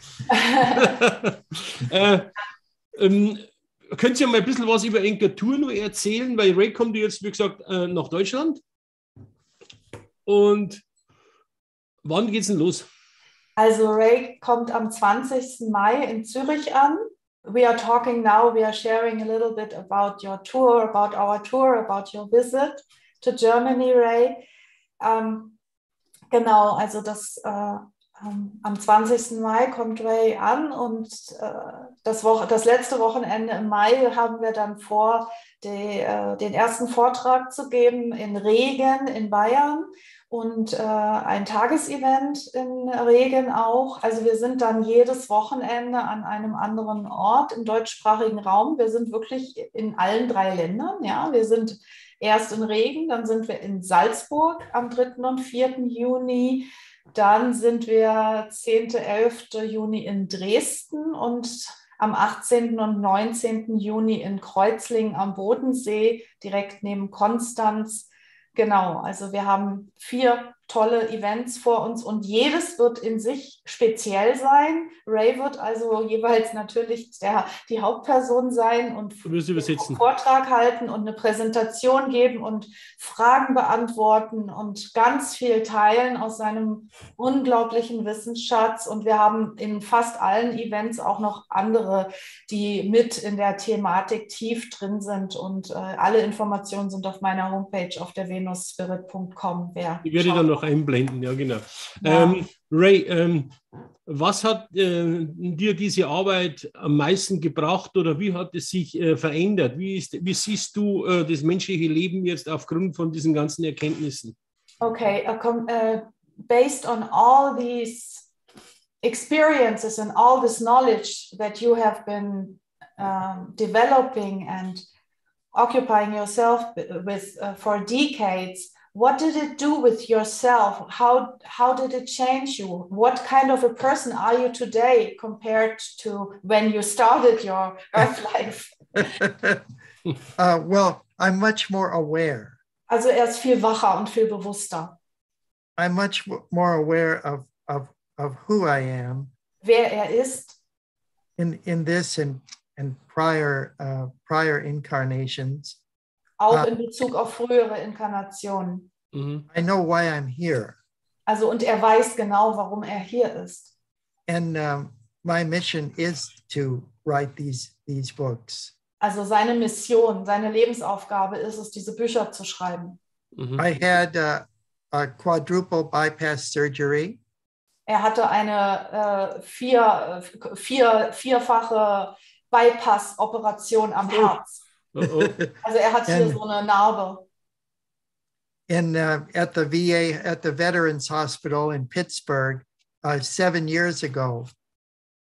Könnt ihr mal ein bisschen was über Enkertur nur erzählen? Weil Ray kommt jetzt, wie gesagt, nach Deutschland. Und wann geht's denn los? Also Ray kommt am 20. Mai in Zürich an. we are talking now, we are sharing a little bit about your tour, about our tour, about your visit to Germany, Ray. Genau, also am 20. Mai kommt Ray an und das letzte Wochenende im Mai haben wir dann vor, den ersten Vortrag zu geben in Regen in Bayern und ein Tagesevent in Regen auch. Also wir sind dann jedes Wochenende an einem anderen Ort im deutschsprachigen Raum. Wir sind wirklich in allen 3 Ländern. Ja, wir sind erst in Regen, dann sind wir in Salzburg am 3. und 4. Juni. Dann sind wir 10. 11. Juni in Dresden und am 18. und 19. Juni in Kreuzlingen am Bodensee, direkt neben Konstanz. Genau, also wir haben 4 tolle Events vor uns und jedes wird in sich speziell sein. Ray wird also jeweils natürlich die Hauptperson sein und einen Vortrag halten und eine Präsentation geben und Fragen beantworten und ganz viel teilen aus seinem unglaublichen Wissensschatz. Und wir haben in fast allen Events auch noch andere, die mit in der Thematik tief drin sind. Und alle Informationen sind auf meiner Homepage auf der venusspirit.com. Die werde ich dann noch einblenden, ja genau. Ja. Ray, was hat dir diese Arbeit am meisten gebracht oder wie hat es sich verändert? Wie siehst du das menschliche Leben jetzt aufgrund von diesen ganzen Erkenntnissen? Okay, based on all these experiences and all this knowledge that you have been developing and occupying yourself with for decades, what did it do with yourself? How did it change you? What kind of a person are you today compared to when you started your earth life? Well, I'm much more aware. Also ist viel wacher und viel bewusster. I'm much more aware of who I am. Wer ist. In this and prior incarnations. Auch in Bezug auf frühere Inkarnationen. I know why I'm here. Also und weiß genau, warum hier ist. And my mission is to write these books. Also seine Mission, seine Lebensaufgabe ist es, diese Bücher zu schreiben. I had a quadruple bypass surgery. Er hatte eine vierfache Bypass-Operation am Herz. Also er hat hier so eine Narbe. At the VA, at the Veterans Hospital in Pittsburgh 7 years ago.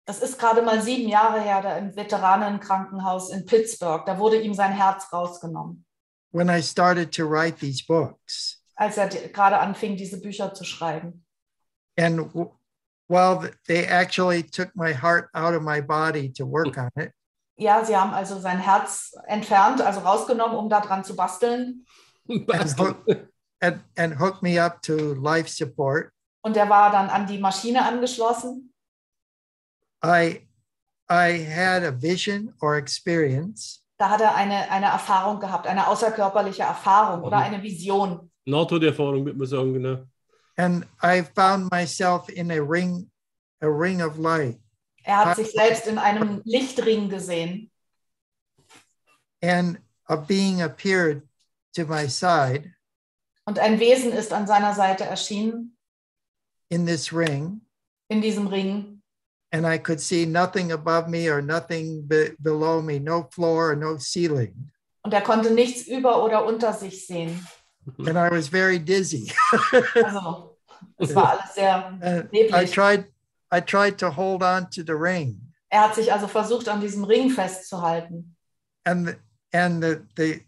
Das ist gerade mal 7 Jahre her, da im Veteranenkrankenhaus in Pittsburgh. Da wurde ihm sein Herz rausgenommen. When I started to write these books. Als er gerade anfing, diese Bücher zu schreiben. And while they actually took my heart out of my body to work on it. Ja, sie haben also sein Herz entfernt, also rausgenommen, um daran zu basteln. And hooked me up to life support. Und er war dann an die Maschine angeschlossen. I had a vision or experience. Da hat er eine Erfahrung gehabt, eine außerkörperliche Erfahrung oder eine Vision. Nahtoderfahrung, würde man sagen, genau. And I found myself in a ring of light. Er hat sich selbst in einem Lichtring gesehen. And a being appeared to my side. Und ein Wesen ist an seiner Seite erschienen. In this ring. In diesem Ring. And I could see nothing above me or nothing below me, no floor or no ceiling. Und er konnte nichts über oder unter sich sehen. And I was very dizzy. Also, es war alles sehr neblig. I tried to hold on to the ring. Er hat sich also versucht, an diesem Ring festzuhalten. And the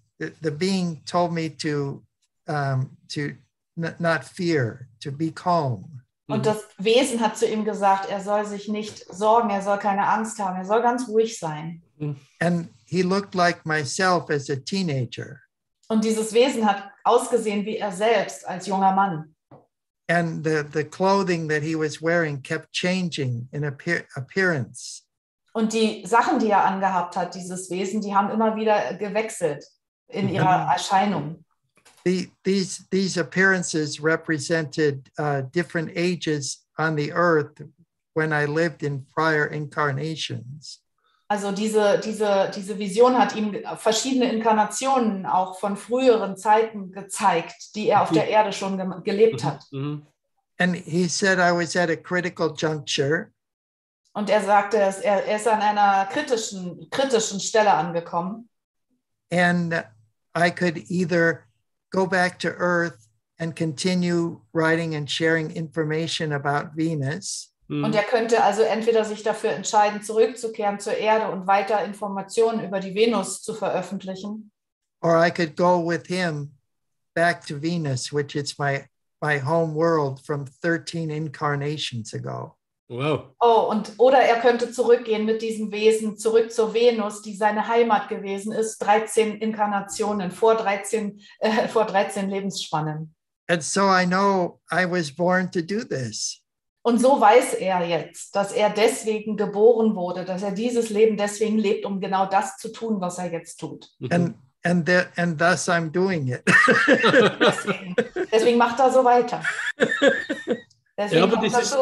being told me to not fear, to be calm. Und das Wesen hat zu ihm gesagt, er soll sich nicht sorgen, er soll keine Angst haben, er soll ganz ruhig sein. And he looked like myself as a teenager. Und dieses Wesen hat ausgesehen wie er selbst als junger Mann. And the clothing that he was wearing kept changing in appearance. Und die Sachen, die er angehabt hat, dieses Wesen, die haben immer wieder gewechselt in ihrer Erscheinung. These appearances represented different ages on the earth when I lived in prior incarnations. Also diese Vision hat ihm verschiedene Inkarnationen auch von früheren Zeiten gezeigt, die er auf der Erde schon gelebt hat. And he said, I was at a critical juncture. Und er sagte, er ist an einer kritischen Stelle angekommen. And I could either go back to Earth and continue writing and sharing information about Venus. Und er könnte also entweder sich dafür entscheiden, zurückzukehren zur Erde und weiter Informationen über die Venus zu veröffentlichen. Or I could go with him back to Venus, which is my home world from 13 incarnations ago. Wow. Oder er könnte zurückgehen mit diesem Wesen zurück zur Venus, die seine Heimat gewesen ist, 13 Inkarnationen, vor 13 Lebensspannen. And so I know I was born to do this. Und so weiß er jetzt, dass er deswegen geboren wurde, dass er dieses Leben deswegen lebt, um genau das zu tun, was er jetzt tut. And thus I'm doing it. Deswegen macht er so weiter. Ja, aber das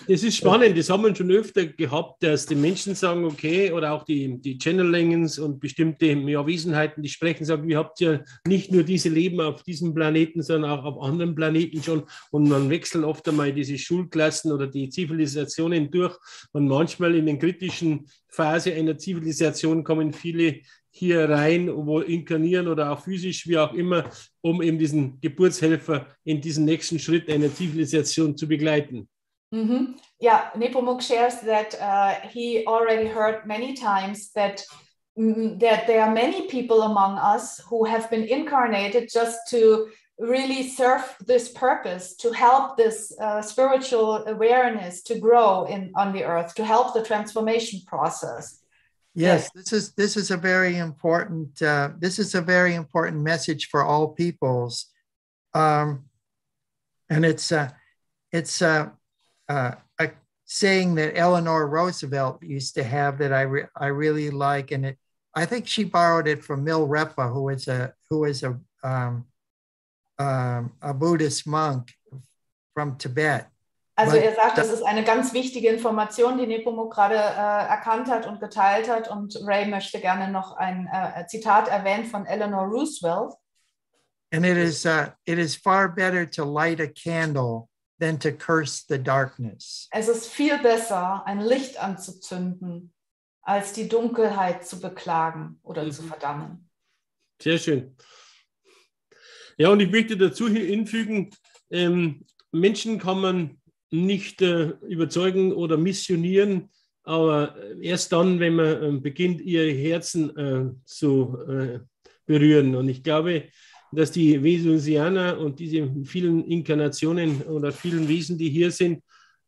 ist spannend, das haben wir schon öfter gehabt, dass die Menschen sagen, okay, oder auch die Channelings und bestimmte Wesenheiten, die sprechen, sagen, ihr habt ja nicht nur diese Leben auf diesem Planeten, sondern auch auf anderen Planeten schon, und man wechselt oft einmal diese Schulklassen oder die Zivilisationen durch, und manchmal in den kritischen Phase einer Zivilisation kommen viele hier rein, wo inkarnieren oder auch physisch, wie auch immer, um eben diesen Geburtshelfer in diesen nächsten Schritt einer Zivilisation zu begleiten. Yeah, Nepomuk shares that he already heard many times that there are many people among us who have been incarnated just to really serve this purpose, to help this spiritual awareness to grow on the earth, to help the transformation process. Yes, this is a very important message for all peoples, and it's a saying that Eleanor Roosevelt used to have that I really like, and I think she borrowed it from Milarepa, who is a Buddhist monk from Tibet. Also er sagt, das ist eine ganz wichtige Information, die Nepomuk gerade erkannt hat und geteilt hat. Und Ray möchte gerne noch ein Zitat erwähnen von Eleanor Roosevelt. And it is far better to light a candle than to curse the darkness. Es ist viel besser, ein Licht anzuzünden, als die Dunkelheit zu beklagen oder zu verdammen. Sehr schön. Ja, und ich möchte dazu hier hinfügen, Menschen kann man nicht überzeugen oder missionieren, aber erst dann, wenn man beginnt, ihr Herzen zu berühren. Und ich glaube, dass die Venusianer und diese vielen Inkarnationen oder vielen Wesen, die hier sind,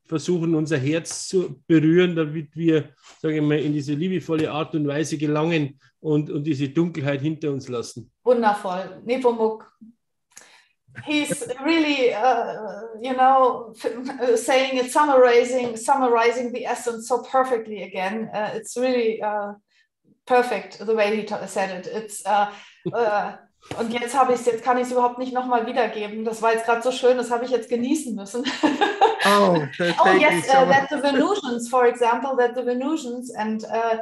versuchen, unser Herz zu berühren, damit wir, sage ich mal, in diese liebevolle Art und Weise gelangen und diese Dunkelheit hinter uns lassen. Wundervoll. Nepomuk, he's really, saying it, summarizing the essence so perfectly again. It's really perfect the way he said it. It's und jetzt kann ich es überhaupt nicht nochmal wiedergeben. Das war jetzt gerade so schön, das habe ich jetzt genießen müssen. Yes, that the Venusians, for example, and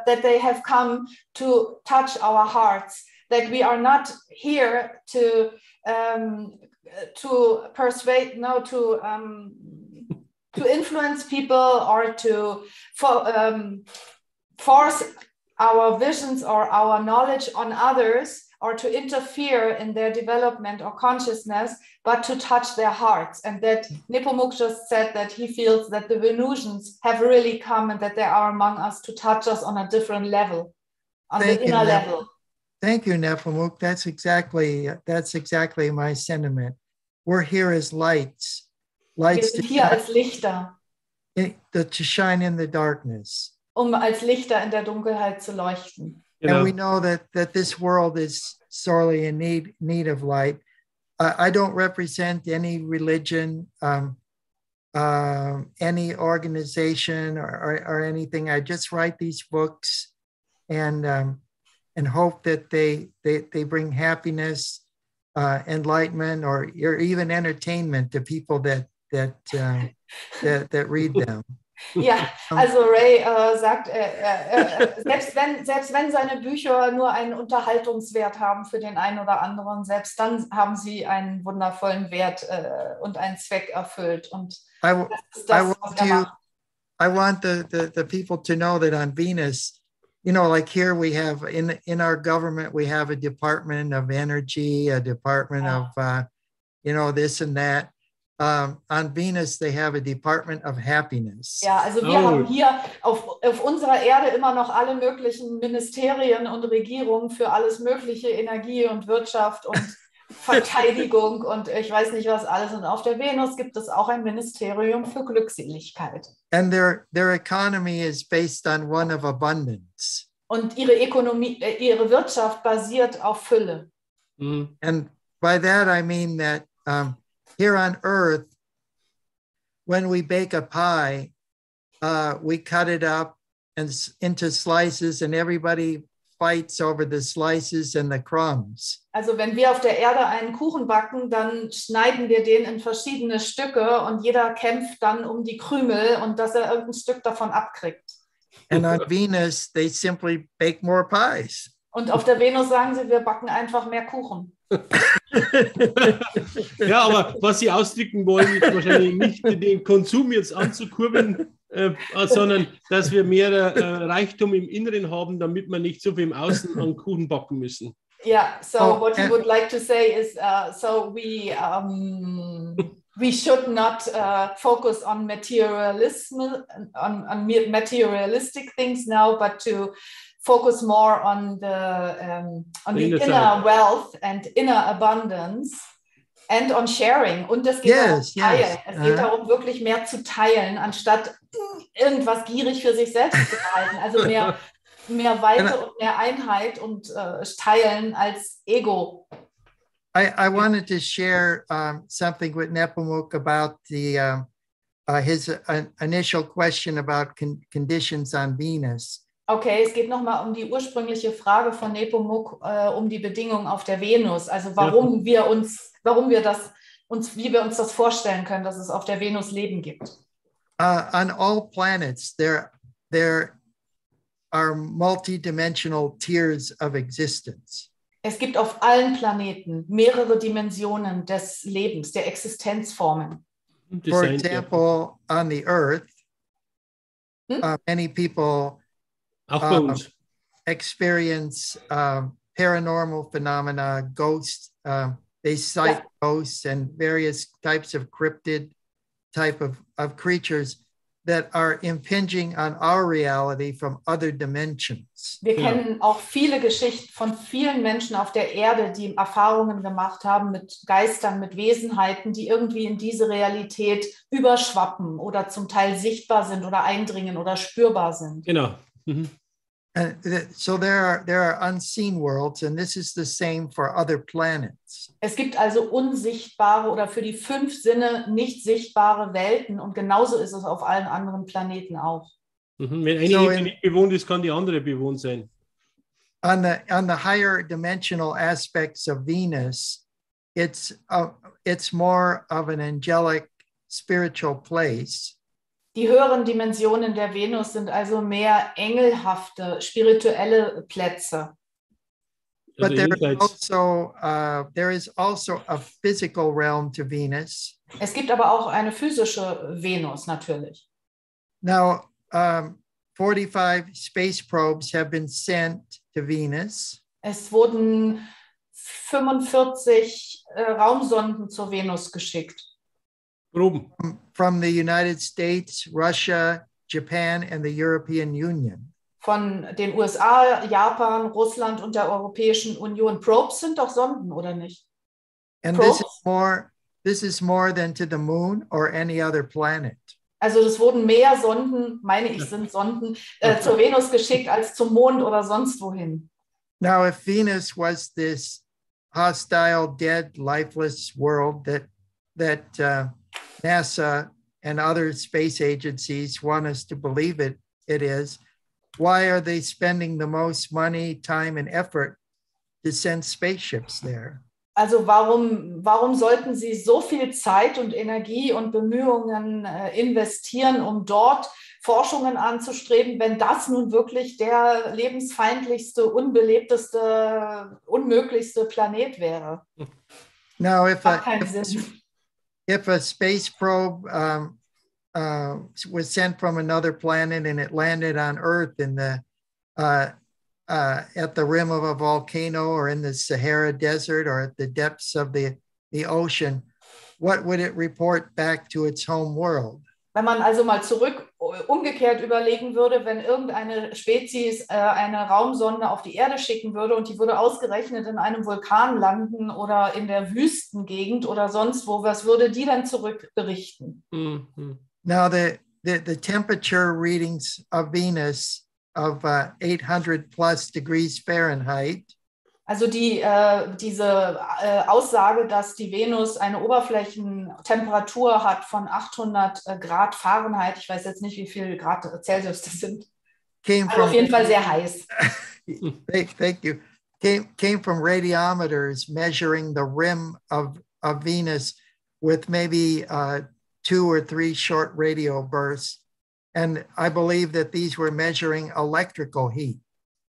that they have come to touch our hearts. That we are not here to persuade, to influence people or to force our visions or our knowledge on others, or to interfere in their development or consciousness, but to touch their hearts. And that Nepomuk just said that he feels that the Venusians have really come and that they are among us to touch us on a different level, on the inner level. Thank you, Nepomuk. That's exactly my sentiment. We're here as lights. Wir sind hier als Lichter. To shine in the darkness. Als Lichter in der Dunkelheit zu leuchten. And we know that this world is sorely in need of light. I don't represent any religion, any organization or anything. I just write these books and hope that they bring happiness, enlightenment, or even entertainment to people that read them. Ja, also Ray sagt, selbst wenn seine Bücher nur einen Unterhaltungswert haben für den einen oder anderen, selbst dann haben sie einen wundervollen Wert und einen Zweck erfüllt. Und das ist das, was er macht. I want the people to know that on Venus, you know, like here we have in our government, we have a department of energy, a department of, you know, this and that. On Venus, they have a department of happiness. Ja, also wir haben hier auf unserer Erde immer noch alle möglichen Ministerien und Regierungen für alles mögliche, Energie und Wirtschaft und Verteidigung und ich weiß nicht was alles. Und auf der Venus gibt es auch ein Ministerium für Glückseligkeit. And their economy is based on one of abundance. Und ihre ihre Wirtschaft basiert auf Fülle. And by that I mean that here on Earth, when we bake a pie, we cut it up into slices, and everybody fights over the slices and the crumbs. Also wenn wir auf der Erde einen Kuchen backen, dann schneiden wir den in verschiedene Stücke und jeder kämpft dann um die Krümel und dass er irgendein Stück davon abkriegt. And on Venus, they simply bake more pies. Und auf der Venus sagen sie, wir backen einfach mehr Kuchen. Ja, aber was Sie ausdrücken wollen, ist wahrscheinlich nicht den Konsum jetzt anzukurbeln, sondern dass wir mehr Reichtum im Inneren haben, damit wir nicht so viel im Außen an Kuchen backen müssen. Yeah, so what he would like to say is, so we should not focus on materialism, on materialistic things now, but to focus more on the inner wealth and inner abundance and on sharing. Und es geht darum, teilen. Es geht darum, wirklich mehr zu teilen, anstatt irgendwas gierig für sich selbst zu behalten. Also mehr Weite und mehr Einheit und teilen als Ego. I wanted to share something with Nepomuk about his initial question about conditions on Venus. Okay, es geht nochmal um die ursprüngliche Frage von Nepomuk, um die Bedingungen auf der Venus. Also wie wir uns das vorstellen können, dass es auf der Venus Leben gibt. On all planets, there are multidimensional tiers of existence. Es gibt auf allen Planeten mehrere Dimensionen des Lebens, der Existenzformen. For example, on the Earth, many people experience paranormal phenomena, ghosts. They cite ghosts and various types of cryptid type of creatures that are impinging on our reality from other dimensions. Wir kennen auch viele Geschichten von vielen Menschen auf der Erde, die Erfahrungen gemacht haben mit Geistern, mit Wesenheiten, die irgendwie in diese Realität überschwappen oder zum Teil sichtbar sind oder eindringen oder spürbar sind. Genau. So there are unseen worlds, and this is the same for other planets. Es gibt also unsichtbare oder für die 5 Sinne nicht sichtbare Welten und genauso ist es auf allen anderen Planeten auch. Wenn eine Ebene nicht bewohnt ist, kann die andere bewohnt sein. On the higher dimensional aspects of Venus, it's more of an angelic spiritual place. Die höheren Dimensionen der Venus sind also mehr engelhafte, spirituelle Plätze. But there is also a physical realm to Venus. Es gibt aber auch eine physische Venus natürlich. Now, 45 space probes have been sent to Venus. Es wurden 45 Raumsonden zur Venus geschickt. Proben. From the United States, Russia, Japan, and the European Union. Von den USA, Japan, Russland und der Europäischen Union. Probes sind doch Sonden, oder nicht? And this is more than to the moon or any other planet. Also es wurden mehr Sonden, meine ich, sind Sonden, zur Venus geschickt als zum Mond oder sonst wohin. Now, if Venus was this hostile, dead, lifeless world that NASA and other space agencies want us to believe it is, why are they spending the most money, time, and effort to send spaceships there? Also warum sollten sie so viel Zeit und Energie und Bemühungen investieren, um dort Forschungen anzustreben, wenn das nun wirklich der lebensfeindlichste, unbelebteste, unmöglichste Planet wäre. Now, Macht keinen Sinn. if a space probe was sent from another planet and it landed on Earth in the at the rim of a volcano or in the Sahara Desert or at the depths of the ocean, what would it report back to its home world? Wenn man also mal umgekehrt überlegen würde, wenn irgendeine Spezies eine Raumsonde auf die Erde schicken würde und die würde ausgerechnet in einem Vulkan landen oder in der Wüstengegend oder sonst wo, was würde die dann zurückberichten? Now, the temperature readings of Venus of 800 plus degrees Fahrenheit. Also diese Aussage, dass die Venus eine Oberflächentemperatur hat von 800 Grad Fahrenheit, ich weiß jetzt nicht, wie viel Grad Celsius das sind, aber auf jeden Fall sehr heiß. Thank you. Came from radiometers measuring the rim of Venus with maybe 2 or 3 short radio bursts. And I believe that these were measuring electrical heat.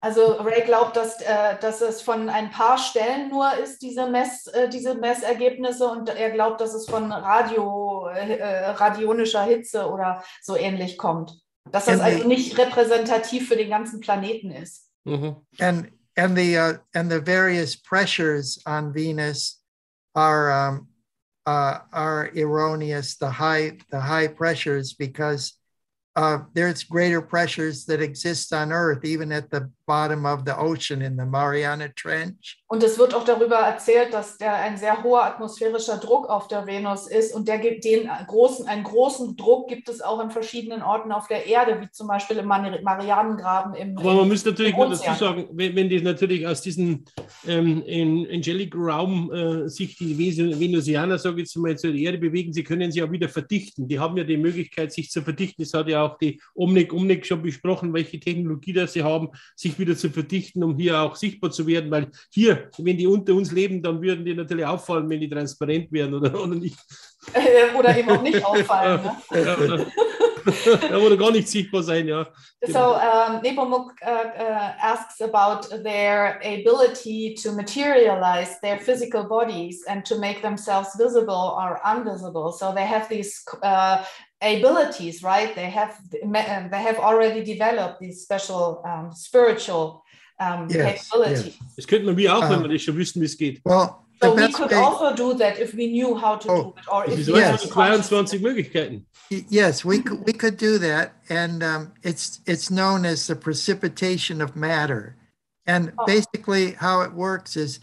Also Ray glaubt, dass es von ein paar Stellen nur ist, diese Messergebnisse, und er glaubt, dass es von radionischer Hitze oder so ähnlich kommt. Dass das also nicht repräsentativ für den ganzen Planeten ist. And the various pressures on Venus are erroneous. The high pressures, because there's greater pressures that exist on Earth, even at the bottom of the ocean in the Mariana Trench. Und es wird auch darüber erzählt, dass ein sehr hoher atmosphärischer Druck auf der Venus ist, und einen großen Druck gibt es auch in verschiedenen Orten auf der Erde, wie zum Beispiel im Marianengraben Aber man muss natürlich dazu sagen, wenn die natürlich aus diesem Angelic Raum sich die Venusianer, sage ich jetzt mal, zur Erde bewegen, sie können sich auch wieder verdichten. Die haben ja die Möglichkeit, sich zu verdichten. Das hat ja auch die Omnic schon besprochen, welche Technologie das sie haben, sich wieder zu verdichten, um hier auch sichtbar zu werden, weil hier, wenn die unter uns leben, dann würden die natürlich auffallen, wenn die transparent wären oder nicht. Oder eben auch nicht auffallen. Ne? Oder gar nicht sichtbar sein, ja. So Nepomuk asks about their ability to materialize their physical bodies and to make themselves visible or invisible. So they have these abilities, right? They have already developed these special spiritual capabilities. Yes. Das könnte man wie auch, wenn wir das schon wüssten, wie es geht. Well, so we could also do that if we knew how to do it. Or if we 22 Möglichkeiten. Yes, we could do that, and it's known as the precipitation of matter. And basically, how it works is,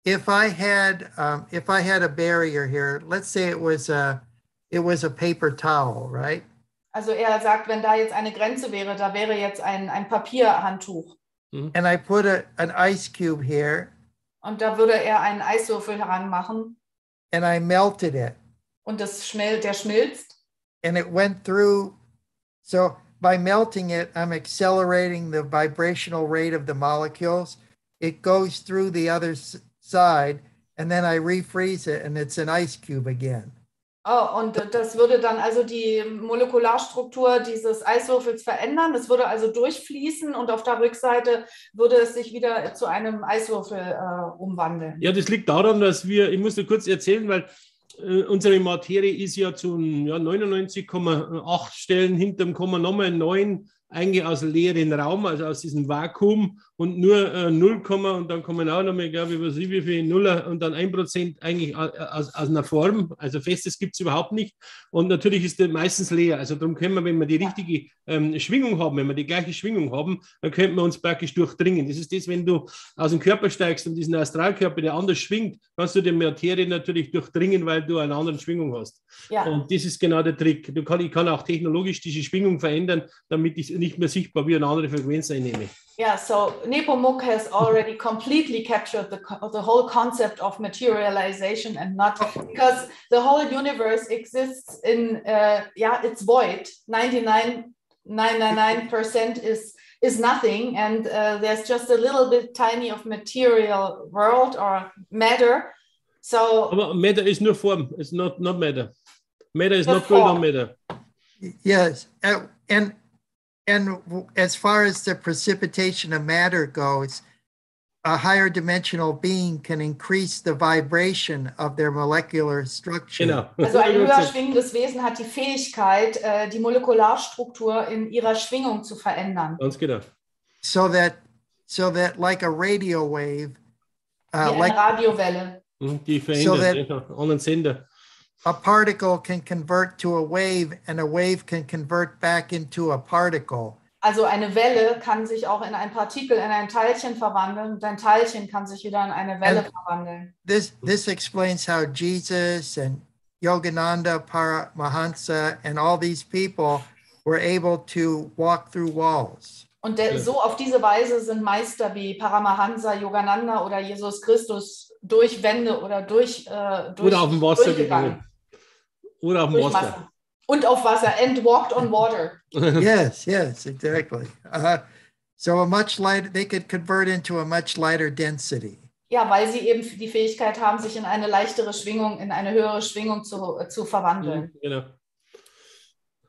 if I had a barrier here, let's say it was a paper towel, right? Also sagt, wenn da jetzt eine Grenze wäre, da wäre jetzt ein Papierhandtuch. And I put an ice cube here. Und da würde einen Eiswürfel heranmachen. And I melted it. Und der schmilzt. And it went through. So by melting it, I'm accelerating the vibrational rate of the molecules. It goes through the other side, and then I refreeze it, and it's an ice cube again. Oh, und das würde dann also die Molekularstruktur dieses Eiswürfels verändern. Das würde also durchfließen, und auf der Rückseite würde es sich wieder zu einem Eiswürfel umwandeln. Ja, das liegt daran, dass ich muss nur kurz erzählen, weil unsere Materie ist ja zu 99,8 Stellen hinterm Komma nochmal 9 eigentlich aus dem leeren Raum, also aus diesem Vakuum, und nur 0, und dann kommen auch nochmal, glaube ich, wie viel Nuller und dann 1% eigentlich aus einer Form, also Festes gibt es überhaupt nicht, und natürlich ist der meistens leer, also darum können wir, wenn wir die richtige Schwingung haben, wenn wir die gleiche Schwingung haben, dann könnten wir uns praktisch durchdringen. Das ist das, wenn du aus dem Körper steigst und diesen Astralkörper, der anders schwingt, kannst du die Materie natürlich durchdringen, weil du eine andere Schwingung hast. Ja. Und das ist genau der Trick. Ich kann auch technologisch diese Schwingung verändern, damit ich nicht mehr sichtbar wie eine andere Frequenz einnehme. Yeah, so Nepomuk has already completely captured the whole concept of materialization, and not because the whole universe exists in it's void. 99.999% is nothing, and there's just a little bit tiny of material world or matter. So, aber matter is nur Form. It's not matter. Matter is not built on matter. Yes, and And as far as the precipitation of matter goes, a higher dimensional being can increase the vibration of their molecular structure. Genau. Also ein höher schwingendes Wesen hat die Fähigkeit, die Molekularstruktur in ihrer Schwingung zu verändern. Ganz genau. So that like a radio wave, Wie eine Radiowelle. Die verändert an einen Sender. A particle can convert to a wave and a wave can convert back into a particle. Also eine Welle kann sich auch in ein Partikel, in ein Teilchen verwandeln und ein Teilchen kann sich wieder in eine Welle verwandeln. This explains how Jesus and Yogananda Paramahansa and all these people were able to walk through walls. Und so auf diese Weise sind Meister wie Paramahansa, Yogananda oder Jesus Christus durch Wände oder durch oder auf dem Wasser gegangen. Oder auf dem Wasser. Massen. Und auf Wasser, and walked on water. Yes, exactly. So a much lighter, they could convert into a much lighter density. Ja, weil sie eben die Fähigkeit haben, sich in eine leichtere Schwingung, in eine höhere Schwingung zu verwandeln. Genau.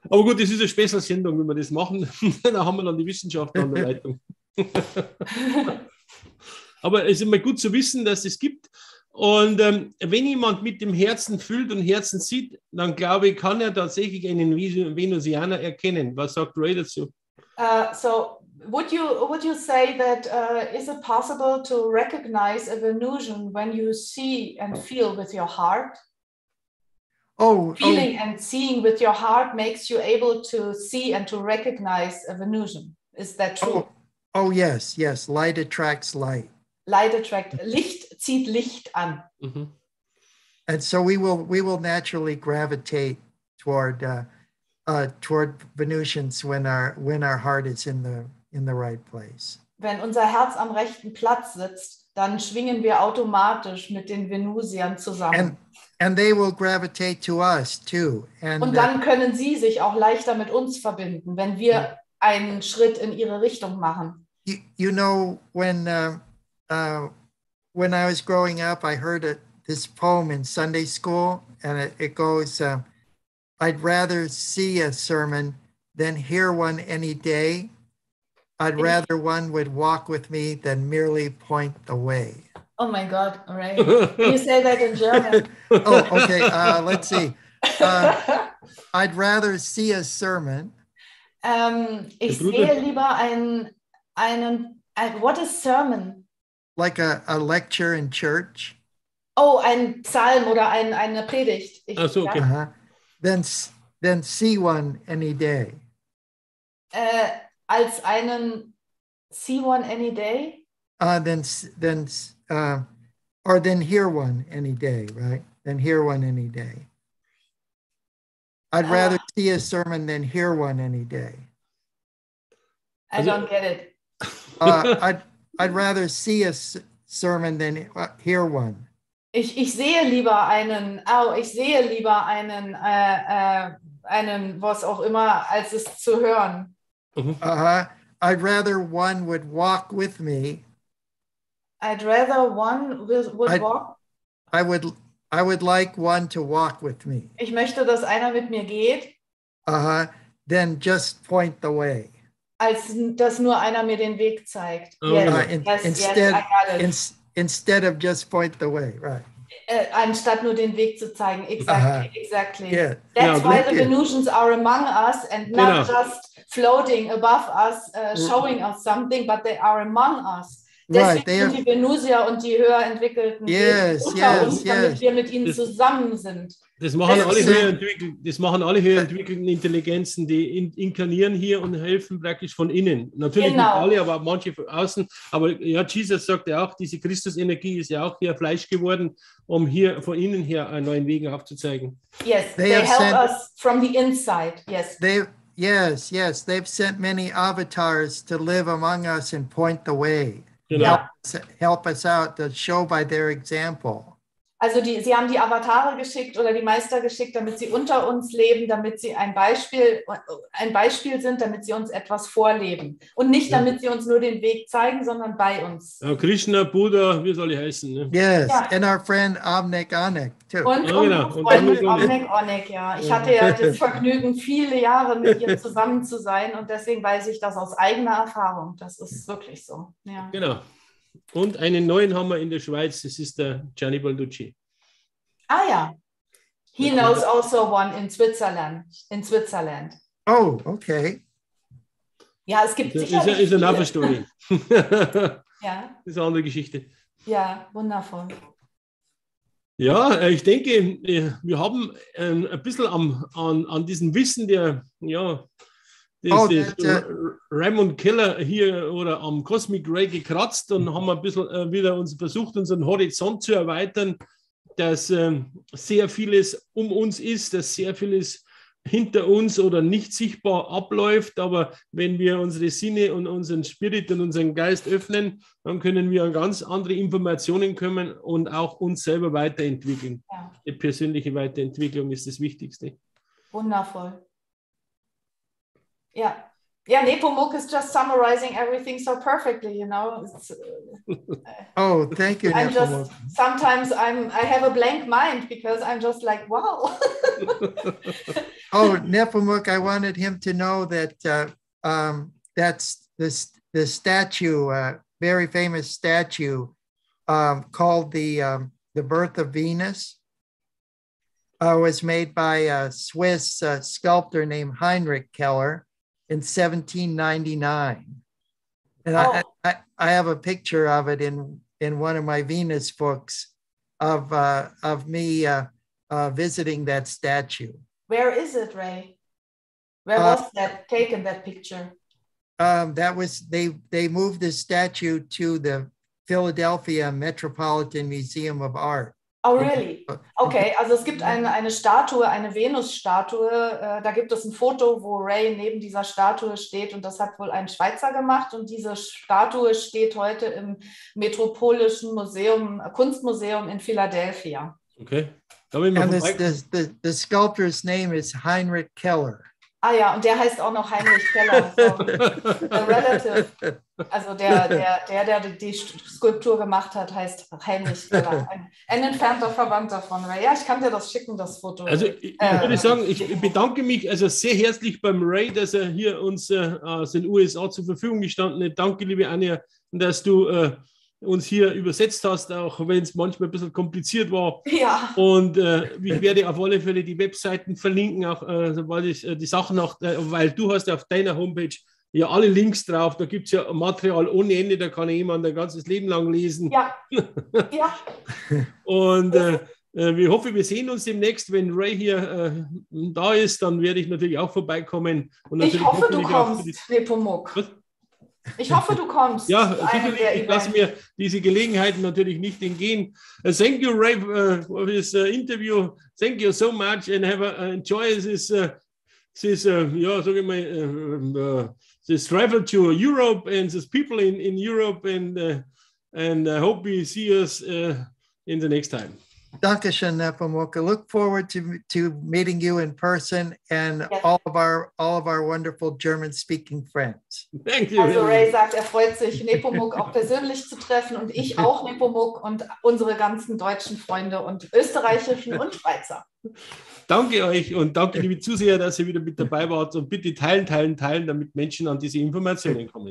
Aber gut, das ist eine Spezialsendung, wenn wir das machen. Da haben wir dann die Wissenschaft an der Leitung. Aber es ist immer gut zu wissen, dass es gibt. Und wenn jemand mit dem Herzen fühlt und Herzen sieht, dann glaube ich, kann er tatsächlich einen Venusianer erkennen. Was sagt Ray dazu? So would you say that is it possible to recognize a Venusian when you see and feel with your heart? Feeling and seeing with your heart makes you able to see and to recognize a Venusian. Is that true? Oh yes. Light attracts light. Licht zieht Licht an. Mhm. And so we will naturally gravitate toward Venusians when our heart is in the right place. Wenn unser Herz am rechten Platz sitzt, dann schwingen wir automatisch mit den Venusiern zusammen. And they will gravitate to us too. Und dann können sie sich auch leichter mit uns verbinden, wenn wir einen Schritt in ihre Richtung machen. You know, when I was growing up, I heard this poem in Sunday school, and it goes, I'd rather see a sermon than hear one any day. I'd rather one would walk with me than merely point the way. Oh my God, all right. Can you say that in German? Oh, okay, let's see. I'd rather see a sermon. Ich sehe lieber einen, what is sermon? Like a lecture in church. Oh, ein Psalm oder eine Predigt. Ach so, okay. Then see one any day. Als einen see one any day? Then hear one any day, right? Then hear one any day. I'd rather see a sermon than hear one any day. I don't get it. I'd rather see a sermon than hear one. Ich sehe lieber einen, was auch immer, als es zu hören. I'd rather one would walk with me. I'd rather one would walk. I would like one to walk with me. Ich möchte, dass einer mit mir geht. Then just point the way. Als dass nur einer mir den Weg zeigt. Instead of just point the way, right? Anstatt nur den Weg zu zeigen. Exactly. Yeah. That's why the Venusians are among us and not just floating above us, showing us something, but they are among us. Deswegen sind die Venusier und die höher entwickelten unter uns, damit wir mit ihnen zusammen sind. Das machen alle höher entwickelten Intelligenzen, die inkarnieren hier und helfen praktisch von innen. Natürlich nicht alle, aber manche von außen. Aber ja, Jesus sagt ja auch, diese Christusenergie ist ja auch hier Fleisch geworden, um hier von innen her einen neuen Weg aufzuzeigen. Yes, they help us from the inside. Yes. Yes. They've sent many avatars to live among us and point the way. Genau. Help us out to show by their example. Also sie haben die Avatare geschickt oder die Meister geschickt, damit sie unter uns leben, damit sie ein Beispiel sind, damit sie uns etwas vorleben. Und nicht, damit sie uns nur den Weg zeigen, sondern bei uns. Ja, Krishna, Buddha, wie soll ich heißen? Ne? Yes, Ja. and our friend Omnek Onek too. Und genau. Freundin Omnek Onek, ja. Ich hatte ja das Vergnügen, viele Jahre mit ihr zusammen zu sein und deswegen weiß ich das aus eigener Erfahrung. Das ist wirklich so. Ja. Genau. Und einen neuen haben wir in der Schweiz, das ist der Gianni Balducci. Ah ja. He knows also one in Switzerland. Oh, okay. Ja, es gibt sicherlich ist eine andere Story. Ja. Das ist eine andere Geschichte. Ja, wundervoll. Ja, ich denke, wir haben ein bisschen an diesem Wissen der, ja, Raymond Keller hier oder am Cosmic Ray gekratzt und haben ein bisschen wieder uns versucht, unseren Horizont zu erweitern, dass sehr vieles um uns ist, dass sehr vieles hinter uns oder nicht sichtbar abläuft, aber wenn wir unsere Sinne und unseren Spirit und unseren Geist öffnen, dann können wir an ganz andere Informationen kommen und auch uns selber weiterentwickeln. Ja. Die persönliche Weiterentwicklung ist das Wichtigste. Wundervoll. Ja. Yeah, Nepomuk is just summarizing everything so perfectly, you know. Oh, thank you, Nepomuk. Sometimes I have a blank mind because I'm just like, wow. Oh, Nepomuk, I wanted him to know that that's the statue, very famous statue called the Birth of Venus. Was made by a Swiss sculptor named Heinrich Keller in 1799. And I have a picture of it in one of my Venus books of me visiting that statue. Where is it, Ray? Where was that taken, that picture? That was, they moved the statue to the Philadelphia Metropolitan Museum of Art. Oh, really? Okay, also es gibt eine Statue, eine Venus-Statue. Da gibt es ein Foto, wo Ray neben dieser Statue steht und das hat wohl ein Schweizer gemacht und diese Statue steht heute im Metropolitischen Museum, Kunstmuseum in Philadelphia. Okay. And the sculptor's name is Heinrich Keller. Ah ja, und der heißt auch noch Heinrich Keller. So, relative. Also der die Skulptur gemacht hat, heißt Heinrich Keller. Ein entfernter Verwandter von Ray. Ja, ich kann dir das schicken, das Foto. Also ich würde sagen, ich bedanke mich also sehr herzlich beim Ray, dass er hier uns aus den USA zur Verfügung gestanden hat. Danke, liebe Anja, dass du uns hier übersetzt hast, auch wenn es manchmal ein bisschen kompliziert war. Ja. Und ich werde auf alle Fälle die Webseiten verlinken, auch sobald ich die Sachen noch, weil du hast auf deiner Homepage ja alle Links drauf, da gibt es ja Material ohne Ende, da kann jemand ein ganzes Leben lang lesen. Ja. Ja. Und wir hoffen, wir sehen uns demnächst, wenn Ray hier da ist, dann werde ich natürlich auch vorbeikommen. Und ich hoffe, du kommst, Nepomuk. Ich hoffe, du kommst. Ja, sicherlich. Ich lasse mir diese Gelegenheiten natürlich nicht entgehen. Thank you, Ray, for this interview. Thank you so much and have enjoy this this travel to Europe and this people in Europe and I hope we see us in the next time. Dankeschön, Nepomuk. I look forward to meeting you in person and yes. all of our wonderful German-speaking friends. Thank you. Also Ray sagt, er freut sich, Nepomuk auch persönlich zu treffen und ich auch Nepomuk und unsere ganzen deutschen Freunde und österreichischen und Schweizer. Danke euch und danke, liebe Zuseher, dass ihr wieder mit dabei wart und bitte teilen, damit Menschen an diese Informationen kommen.